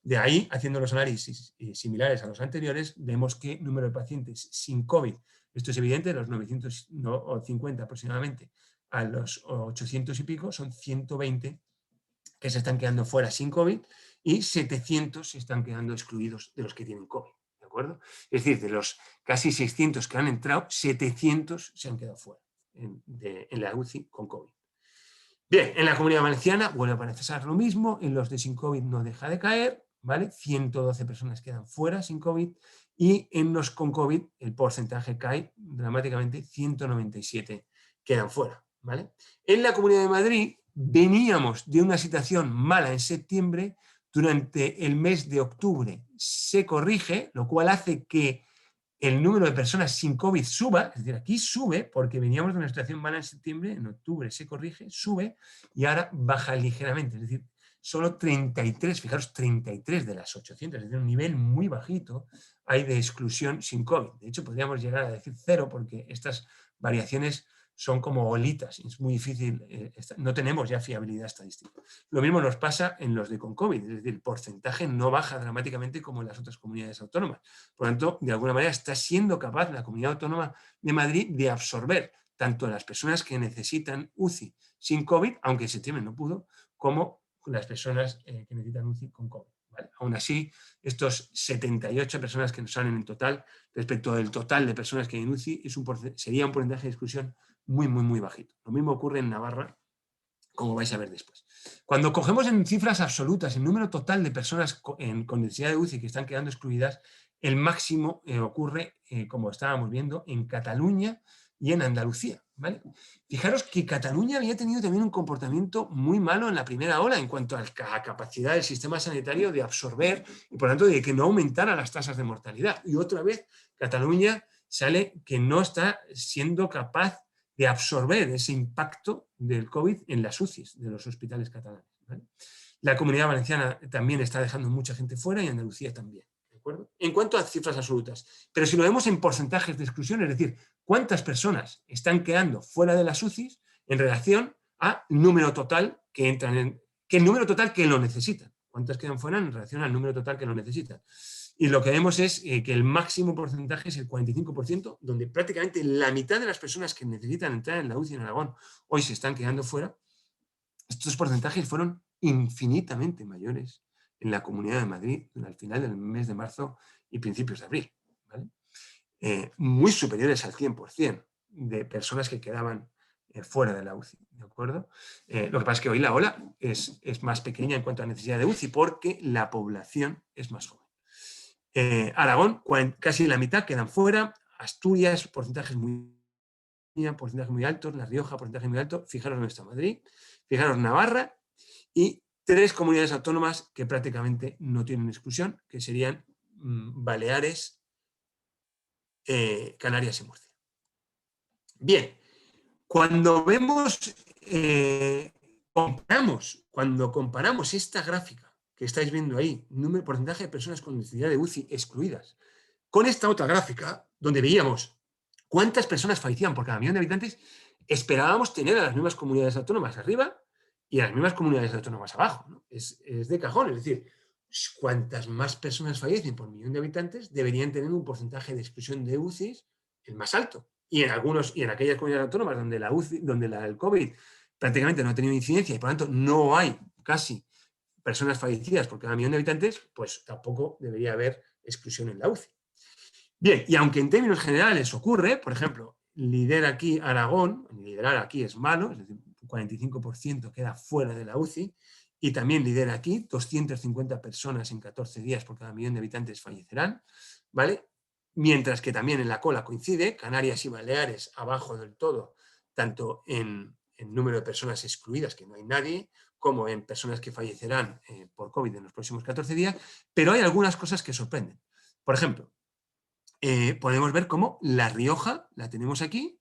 de ahí, haciendo los análisis similares a los anteriores, vemos que el número de pacientes sin COVID, esto es evidente, de los 950 aproximadamente a los 800 y pico, son 120 que se están quedando fuera sin COVID y 700 se están quedando excluidos de los que tienen COVID, ¿de acuerdo? Es decir, de los casi 600 que han entrado, 700 se han quedado fuera en la UCI con COVID. Bien, en la Comunidad Valenciana vuelve a pasar lo mismo, en los de sin COVID no deja de caer, ¿vale? 112 personas quedan fuera sin COVID y en los con COVID el porcentaje cae dramáticamente, 197 quedan fuera, ¿vale? En la Comunidad de Madrid veníamos de una situación mala en septiembre, durante el mes de octubre se corrige, lo cual hace que el número de personas sin COVID suba, es decir, aquí sube porque veníamos de una situación mala en septiembre, en octubre se corrige, sube y ahora baja ligeramente, es decir, solo 33, fijaros, 33 de las 800, es decir, un nivel muy bajito hay de exclusión sin COVID. De hecho, podríamos llegar a decir 0 porque estas variaciones son como olitas, es muy difícil, no tenemos ya fiabilidad estadística. Lo mismo nos pasa en los de con COVID, es decir, el porcentaje no baja dramáticamente como en las otras comunidades autónomas. Por lo tanto, de alguna manera está siendo capaz la Comunidad Autónoma de Madrid de absorber tanto las personas que necesitan UCI sin COVID, aunque en septiembre no pudo, como las personas que necesitan UCI con COVID. ¿Vale? Aún así, estos 78 personas que nos salen en total, respecto del total de personas que hay en UCI, sería un porcentaje de exclusión muy, muy, muy bajito. Lo mismo ocurre en Navarra, como vais a ver después. Cuando cogemos en cifras absolutas el número total de personas con necesidad de UCI que están quedando excluidas, el máximo ocurre, como estábamos viendo, en Cataluña y en Andalucía. ¿Vale? Fijaros que Cataluña había tenido también un comportamiento muy malo en la primera ola en cuanto a la capacidad del sistema sanitario de absorber y por lo tanto de que no aumentara las tasas de mortalidad. Y otra vez Cataluña sale que no está siendo capaz de absorber ese impacto del COVID en las UCIs de los hospitales catalanes. ¿Vale? La Comunidad Valenciana también está dejando mucha gente fuera y Andalucía también. ¿De acuerdo? En cuanto a cifras absolutas. Pero si lo vemos en porcentajes de exclusión, es decir, cuántas personas están quedando fuera de las UCIs en relación al número total que entran que el número total que lo necesitan. ¿Cuántas quedan fuera en relación al número total que lo necesitan? Y lo que vemos es que el máximo porcentaje es el 45%, donde prácticamente la mitad de las personas que necesitan entrar en la UCI en Aragón hoy se están quedando fuera. Estos porcentajes fueron infinitamente mayores en la Comunidad de Madrid al final del mes de marzo y principios de abril. ¿Vale? Muy superiores al 100% de personas que quedaban fuera de la UCI. ¿De acuerdo? Lo que pasa es que hoy la ola es más pequeña en cuanto a necesidad de UCI porque la población es más joven. Aragón, casi la mitad quedan fuera. Asturias, porcentajes muy altos. La Rioja, porcentaje muy alto. Fijaros dónde está Madrid. Fijaros Navarra y 3 comunidades autónomas que prácticamente no tienen exclusión, que serían Baleares, Canarias y Murcia. Bien, cuando vemos, cuando comparamos esta gráfica que estáis viendo ahí, porcentaje de personas con necesidad de UCI excluidas, con esta otra gráfica, donde veíamos cuántas personas fallecían por cada millón de habitantes, esperábamos tener a las mismas comunidades autónomas arriba y a las mismas comunidades autónomas abajo. ¿No? Es de cajón, es decir, cuantas más personas fallecen por millón de habitantes, deberían tener un porcentaje de exclusión de UCIs el más alto. Y en aquellas comunidades autónomas donde el COVID prácticamente no ha tenido incidencia y por lo tanto no hay casi personas fallecidas por cada millón de habitantes, pues tampoco debería haber exclusión en la UCI. Bien, y aunque en términos generales ocurre, por ejemplo, lidera aquí Aragón, liderar aquí es malo, es decir, un 45% queda fuera de la UCI, y también lidera aquí, 250 personas en 14 días por cada millón de habitantes fallecerán, ¿vale? Mientras que también en la cola coincide, Canarias y Baleares abajo del todo, tanto en número de personas excluidas, que no hay nadie, como en personas que fallecerán por COVID en los próximos 14 días, pero hay algunas cosas que sorprenden. Por ejemplo, podemos ver cómo La Rioja la tenemos aquí,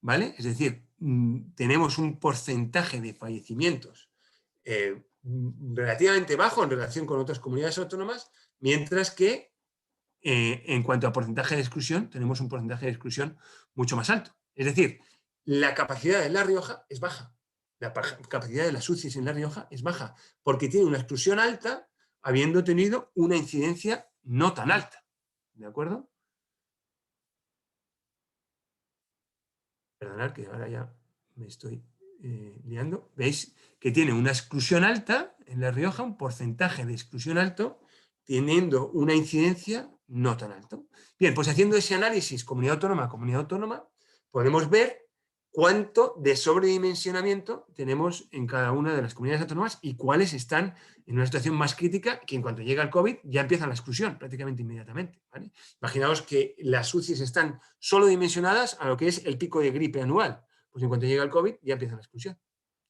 ¿vale? Es decir, tenemos un porcentaje de fallecimientos relativamente bajo en relación con otras comunidades autónomas, mientras que en cuanto a porcentaje de exclusión, tenemos un porcentaje de exclusión mucho más alto. Es decir, la capacidad de La Rioja es baja. La capacidad de las UCIs en La Rioja es baja, porque tiene una exclusión alta, habiendo tenido una incidencia no tan alta. ¿De acuerdo? Perdonad que ahora ya me estoy liando. Veis que tiene una exclusión alta en La Rioja, un porcentaje de exclusión alto, teniendo una incidencia no tan alto. Bien, pues haciendo ese análisis comunidad autónoma a comunidad autónoma, podemos ver cuánto de sobredimensionamiento tenemos en cada una de las comunidades autónomas y cuáles están en una situación más crítica, que en cuanto llega el COVID ya empieza la exclusión prácticamente inmediatamente. ¿Vale? Imaginaos que las UCIs están solo dimensionadas a lo que es el pico de gripe anual. Pues en cuanto llega el COVID ya empieza la exclusión,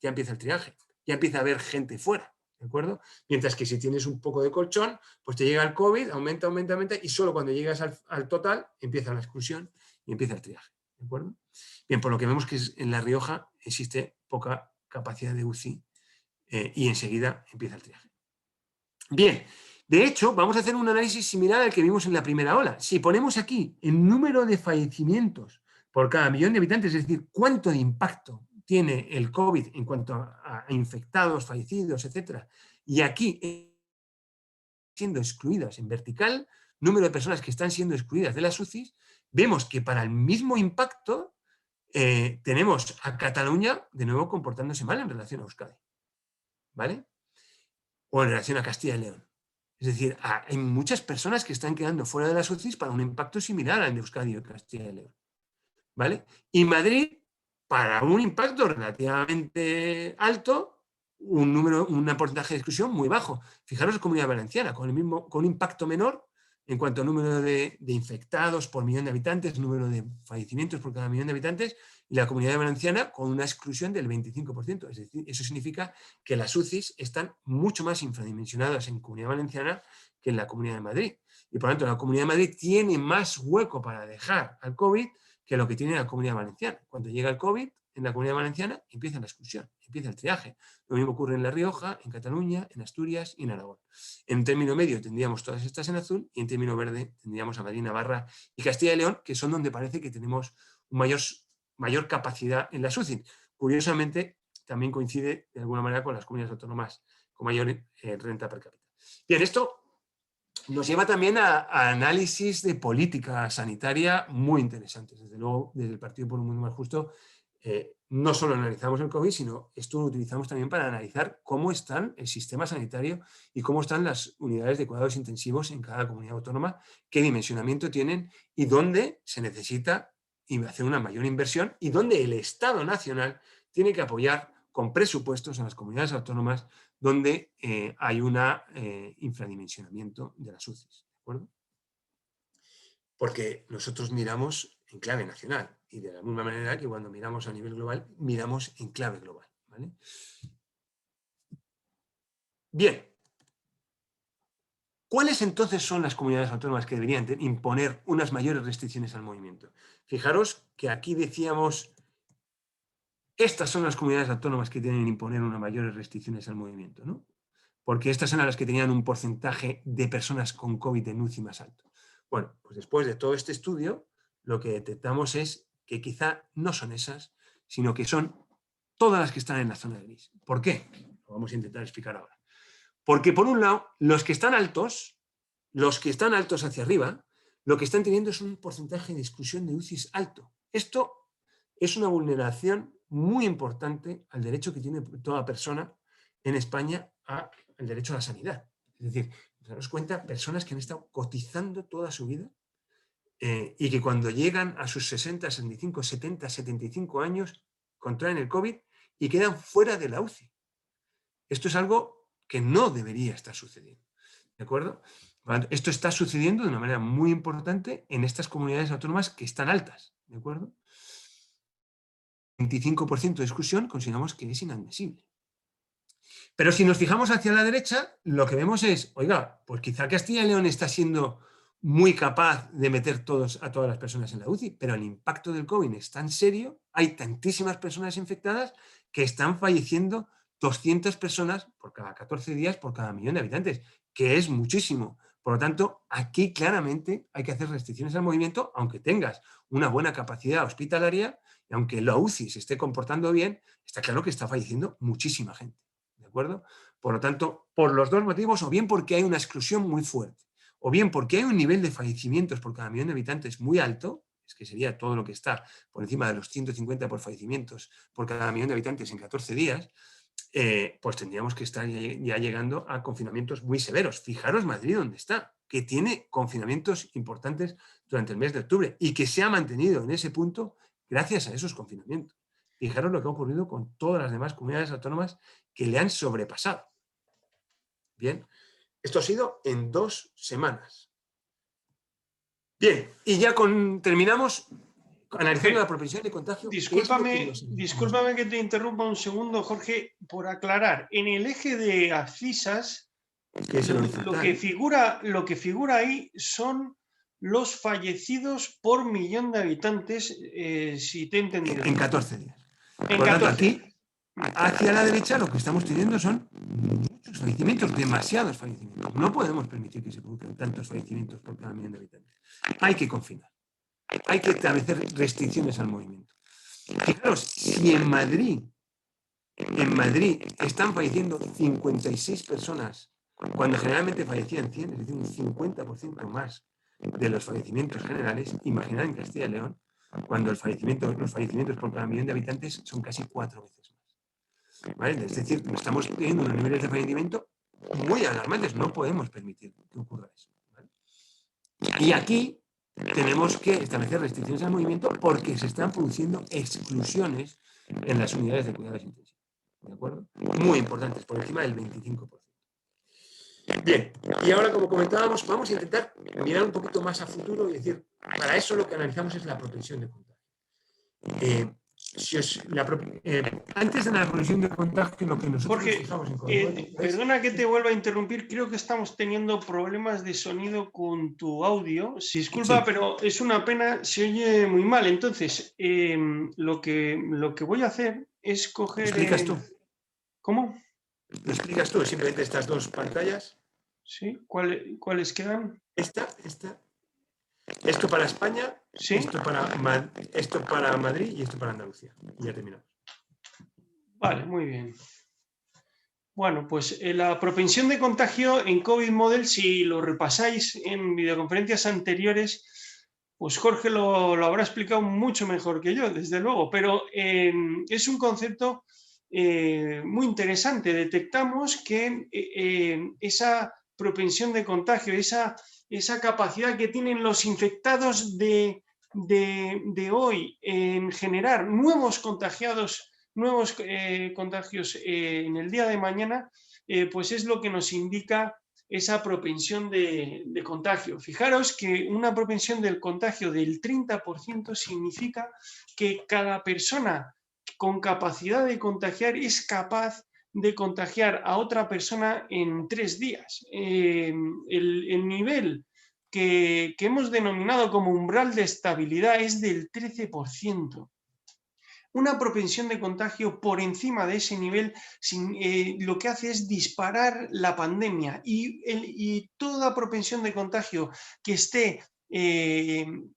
ya empieza el triaje, ya empieza a haber gente fuera. ¿De acuerdo? Mientras que si tienes un poco de colchón, pues te llega el COVID, aumenta, y solo cuando llegas al total empieza la exclusión y empieza el triaje. ¿De acuerdo? Bien, por lo que vemos que en La Rioja existe poca capacidad de UCI y enseguida empieza el triaje. Bien, de hecho, vamos a hacer un análisis similar al que vimos en la primera ola. Si ponemos aquí el número de fallecimientos por cada millón de habitantes, es decir, cuánto de impacto tiene el COVID en cuanto a infectados, fallecidos, etcétera, y aquí siendo excluidas en vertical, número de personas que están siendo excluidas de las UCIs, vemos que para el mismo impacto tenemos a Cataluña de nuevo comportándose mal en relación a Euskadi, ¿vale? O en relación a Castilla y León. Es decir, hay muchas personas que están quedando fuera de las UCIs para un impacto similar al de Euskadi o Castilla y León, ¿vale? Y Madrid, para un impacto relativamente alto, un porcentaje de exclusión muy bajo. Fijaros la Comunidad Valenciana, con un impacto menor en cuanto a número de infectados por millón de habitantes, número de fallecimientos por cada millón de habitantes, y la Comunidad Valenciana con una exclusión del 25%. Es decir, eso significa que las UCIs están mucho más infradimensionadas en Comunidad Valenciana que en la Comunidad de Madrid. Y por lo tanto, la Comunidad de Madrid tiene más hueco para dejar al COVID que lo que tiene la Comunidad Valenciana. Cuando llega el COVID, en la Comunidad Valenciana empieza la exclusión, empieza el triaje. Lo mismo ocurre en La Rioja, en Cataluña, en Asturias y en Aragón. En término medio tendríamos todas estas en azul y en término verde tendríamos a Madrid, Navarra y Castilla y León, que son donde parece que tenemos mayor capacidad en la UCI. Curiosamente, también coincide de alguna manera con las comunidades autónomas con mayor renta per cápita. Bien, esto nos lleva también a análisis de política sanitaria muy interesantes. Desde luego, desde el Partido por un Mundo Más Justo, no solo analizamos el COVID, sino esto lo utilizamos también para analizar cómo están el sistema sanitario y cómo están las unidades de cuidados intensivos en cada comunidad autónoma, qué dimensionamiento tienen y dónde se necesita hacer una mayor inversión y dónde el Estado nacional tiene que apoyar con presupuestos a las comunidades autónomas donde hay un infradimensionamiento de las UCIs, ¿de acuerdo? Porque nosotros miramos en clave nacional y de la misma manera que cuando miramos a nivel global, miramos en clave global, ¿vale? Bien. ¿Cuáles entonces son las comunidades autónomas que deberían imponer unas mayores restricciones al movimiento? Fijaros que aquí decíamos, estas son las comunidades autónomas que tienen que imponer unas mayores restricciones al movimiento, ¿no? Porque estas son las que tenían un porcentaje de personas con COVID en UCI más alto. Bueno, pues después de todo este estudio, lo que detectamos es que quizá no son esas, sino que son todas las que están en la zona de gris. ¿Por qué? Lo vamos a intentar explicar ahora. Porque por un lado, los que están altos hacia arriba, lo que están teniendo es un porcentaje de exclusión de UCIs alto. Esto es una vulneración muy importante al derecho que tiene toda persona en España al derecho a la sanidad. Es decir, nos damos cuenta, personas que han estado cotizando toda su vida y que cuando llegan a sus 60, 65, 70, 75 años, contraen el COVID y quedan fuera de la UCI. Esto es algo que no debería estar sucediendo, ¿de acuerdo? Esto está sucediendo de una manera muy importante en estas comunidades autónomas que están altas, ¿de acuerdo? 25% de exclusión consideramos que es inadmisible. Pero si nos fijamos hacia la derecha, lo que vemos es, oiga, pues quizá Castilla y León está siendo muy capaz de meter a todas las personas en la UCI, pero el impacto del COVID es tan serio, hay tantísimas personas infectadas que están falleciendo 200 personas por cada 14 días por cada millón de habitantes, que es muchísimo. Por lo tanto, aquí claramente hay que hacer restricciones al movimiento, aunque tengas una buena capacidad hospitalaria y aunque la UCI se esté comportando bien, está claro que está falleciendo muchísima gente. ¿De acuerdo? Por lo tanto, por los dos motivos, o bien porque hay una exclusión muy fuerte, o bien porque hay un nivel de fallecimientos por cada millón de habitantes muy alto, es que sería todo lo que está por encima de los 150 por fallecimientos por cada millón de habitantes en 14 días, pues tendríamos que estar ya llegando a confinamientos muy severos. Fijaros Madrid donde está, que tiene confinamientos importantes durante el mes de octubre y que se ha mantenido en ese punto gracias a esos confinamientos. Fijaros lo que ha ocurrido con todas las demás comunidades autónomas que le han sobrepasado. Bien, esto ha sido en 2 semanas. Bien, y ya terminamos analizando la propensión de contagio. Discúlpame que te interrumpa un segundo, Jorge, por aclarar. En el eje de abscisas, lo que figura ahí son los fallecidos por millón de habitantes, si te he entendido. En 14 días. En por 14. Tanto, aquí, hacia la derecha, lo que estamos teniendo son muchos fallecimientos, demasiados fallecimientos. No podemos permitir que se produzcan tantos fallecimientos por cada millón de habitantes. Hay que confinar. Hay que establecer restricciones al movimiento. Fijaros, si en Madrid están falleciendo 56 personas, cuando generalmente fallecían 100, es decir, un 50% más de los fallecimientos generales, imaginad en Castilla y León, cuando los fallecimientos por cada millón de habitantes son casi 4 veces más. ¿Vale? Es decir, estamos teniendo unos niveles de fallecimiento muy alarmantes, no podemos permitir que ocurra eso. ¿Vale? Y aquí tenemos que establecer restricciones al movimiento porque se están produciendo exclusiones en las unidades de cuidados intensivos. ¿De acuerdo? Muy importantes, por encima del 25%. Bien, y ahora, como comentábamos, vamos a intentar mirar un poquito más a futuro y decir, para eso lo que analizamos es la propensión de contagio. Antes de la propensión de contagio, lo que nosotros Jorge, fijamos en Codemonic perdona que te vuelva a interrumpir, creo que estamos teniendo problemas de sonido con tu audio. Disculpa, Sí. pero es una pena, se oye muy mal. Entonces, lo que voy a hacer es ¿Lo coger... explicas tú? ¿Cómo? ¿Lo explicas tú? Simplemente estas dos pantallas. ¿Sí? ¿Cuáles quedan? Esta. Esto para España, ¿Sí? esto para Madrid y esto para Andalucía. Y ya terminamos. Vale, muy bien. Bueno, pues la propensión de contagio en COVID Model, si lo repasáis en videoconferencias anteriores, pues Jorge lo habrá explicado mucho mejor que yo, desde luego, pero es un concepto muy interesante. Detectamos que esa propensión de contagio, esa capacidad que tienen los infectados de hoy en generar nuevos contagiados, nuevos contagios en el día de mañana, pues es lo que nos indica esa propensión de contagio. Fijaros que una propensión del contagio del 30% significa que cada persona con capacidad de contagiar es capaz de contagiar a otra persona en 3 días. El nivel que hemos denominado como umbral de estabilidad es del 13%. Una propensión de contagio por encima de ese nivel lo que hace es disparar la pandemia y toda propensión de contagio que esté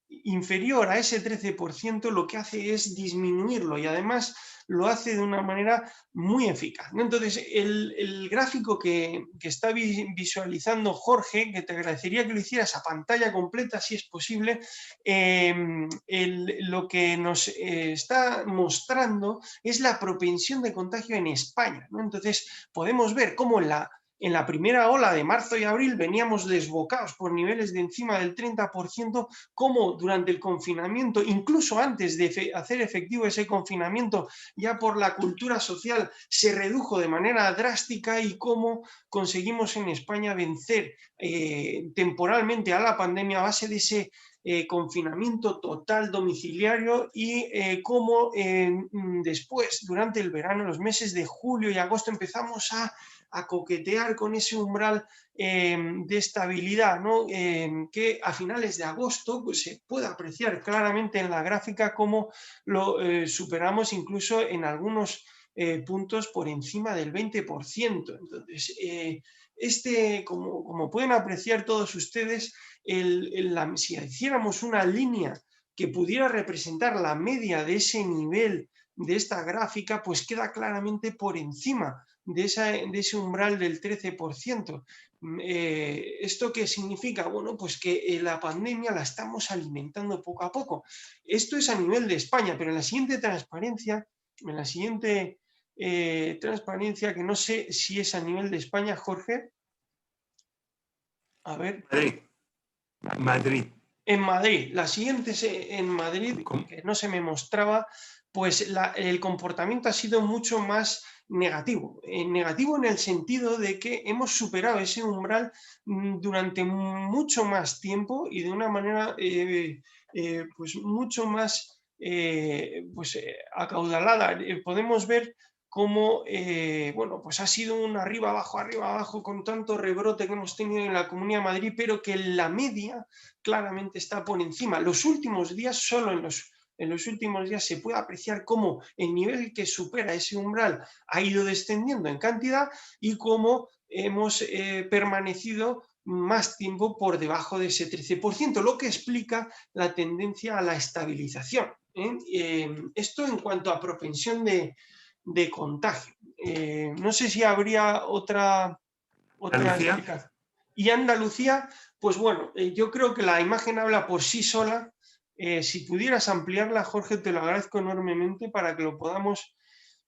inferior a ese 13% lo que hace es disminuirlo y además lo hace de una manera muy eficaz. Entonces, el gráfico que está visualizando Jorge, que te agradecería que lo hicieras a pantalla completa si es posible, lo que nos está mostrando es la propensión de contagio en España, ¿no? Entonces, podemos ver cómo en la primera ola de marzo y abril veníamos desbocados por niveles de encima del 30%, cómo durante el confinamiento, incluso antes de hacer efectivo ese confinamiento, ya por la cultura social se redujo de manera drástica y cómo conseguimos en España vencer temporalmente a la pandemia a base de ese confinamiento total domiciliario y cómo después, durante el verano, los meses de julio y agosto, empezamos a coquetear con ese umbral de estabilidad, ¿no? Que a finales de agosto pues, se puede apreciar claramente en la gráfica cómo lo superamos incluso en algunos puntos por encima del 20%. Entonces, como pueden apreciar todos ustedes, si hiciéramos una línea que pudiera representar la media de ese nivel de esta gráfica, pues queda claramente por encima de ese umbral del 13%. ¿Esto qué significa? Bueno, pues que la pandemia la estamos alimentando poco a poco. Esto es a nivel de España, pero en la siguiente transparencia, que no sé si es a nivel de España, Jorge. A ver. Madrid. En Madrid, la siguiente es en Madrid, que no se me mostraba, pues el comportamiento ha sido mucho más negativo. Negativo en el sentido de que hemos superado ese umbral durante mucho más tiempo y de una manera pues mucho más acaudalada. Podemos ver cómo bueno, pues ha sido un arriba, abajo, con tanto rebrote que hemos tenido en la Comunidad de Madrid, pero que la media claramente está por encima. Los últimos días, solo en los últimos días se puede apreciar cómo el nivel que supera ese umbral ha ido descendiendo en cantidad y cómo hemos permanecido más tiempo por debajo de ese 13%, lo que explica la tendencia a la estabilización. Esto en cuanto a propensión de contagio. No sé si habría otra explicación. Y Andalucía, pues bueno, yo creo que la imagen habla por sí sola Si pudieras ampliarla, Jorge, te lo agradezco enormemente para que lo podamos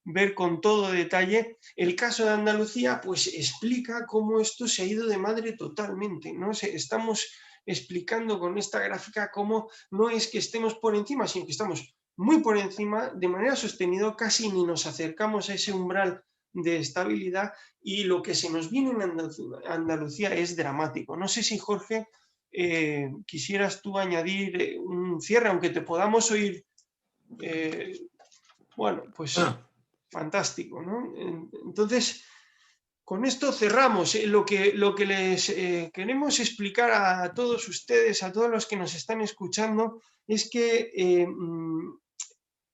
ver con todo detalle. El caso de Andalucía, pues explica cómo esto se ha ido de madre totalmente, ¿no? Estamos explicando con esta gráfica cómo no es que estemos por encima, sino que estamos muy por encima, de manera sostenida, casi ni nos acercamos a ese umbral de estabilidad, y lo que se nos viene en Andalucía es dramático. No sé si, Jorge, quisieras tú añadir un cierre, aunque te podamos oír. Bueno, pues Bueno, fantástico, ¿no? Entonces, con esto cerramos. Lo que les queremos explicar a todos ustedes, a todos los que nos están escuchando, es que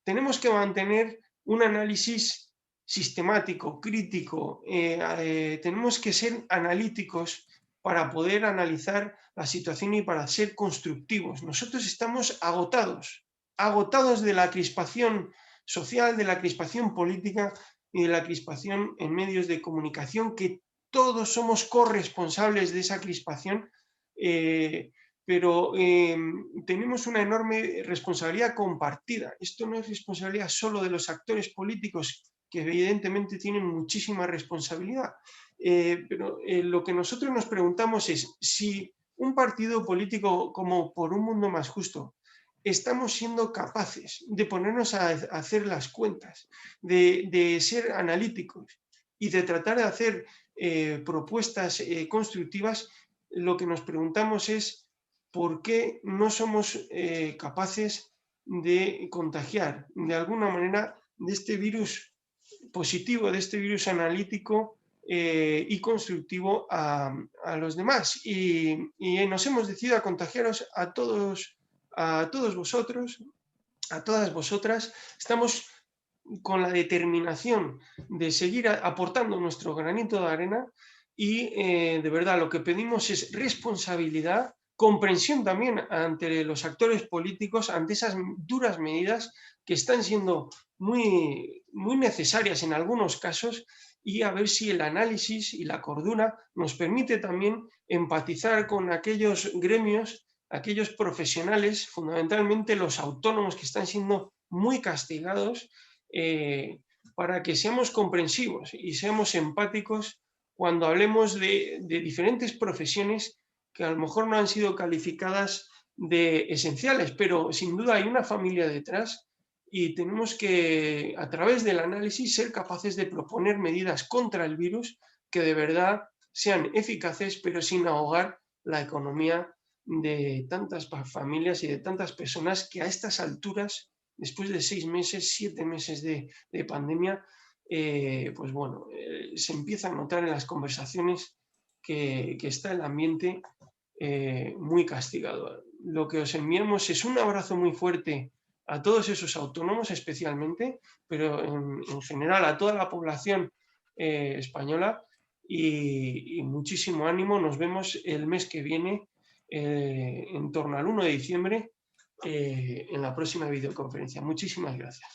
tenemos que mantener un análisis sistemático, crítico. Tenemos que ser analíticos para poder analizar la situación y para ser constructivos. Nosotros estamos agotados de la crispación social, de la crispación política y de la crispación en medios de comunicación, que todos somos corresponsables de esa crispación, pero tenemos una enorme responsabilidad compartida. Esto no es responsabilidad solo de los actores políticos, que evidentemente tienen muchísima responsabilidad, pero lo que nosotros nos preguntamos es si un partido político como Por un Mundo Más Justo estamos siendo capaces de ponernos a hacer las cuentas, de ser analíticos y de tratar de hacer propuestas constructivas. Lo que nos preguntamos es por qué no somos capaces de contagiar de alguna manera de este virus positivo, de este virus analítico y constructivo a los demás. Y nos hemos decidido a contagiaros a todos vosotros, a todas vosotras. Estamos con la determinación de seguir aportando nuestro granito de arena, y de verdad lo que pedimos es responsabilidad, comprensión también ante los actores políticos, ante esas duras medidas que están siendo muy, muy necesarias en algunos casos, y a ver si el análisis y la cordura nos permite también empatizar con aquellos gremios, aquellos profesionales, fundamentalmente los autónomos, que están siendo muy castigados, para que seamos comprensivos y seamos empáticos cuando hablemos de diferentes profesiones que a lo mejor no han sido calificadas de esenciales, pero sin duda hay una familia detrás, y tenemos que, a través del análisis, ser capaces de proponer medidas contra el virus que de verdad sean eficaces, pero sin ahogar la economía de tantas familias y de tantas personas que a estas alturas, después de 6 meses, 7 meses de pandemia, pues bueno, se empieza a notar en las conversaciones que está el ambiente muy castigado. Lo que os enviamos es un abrazo muy fuerte a todos esos autónomos especialmente, pero en general a toda la población española, y muchísimo ánimo. Nos vemos el mes que viene, en torno al 1 de diciembre, en la próxima videoconferencia. Muchísimas gracias.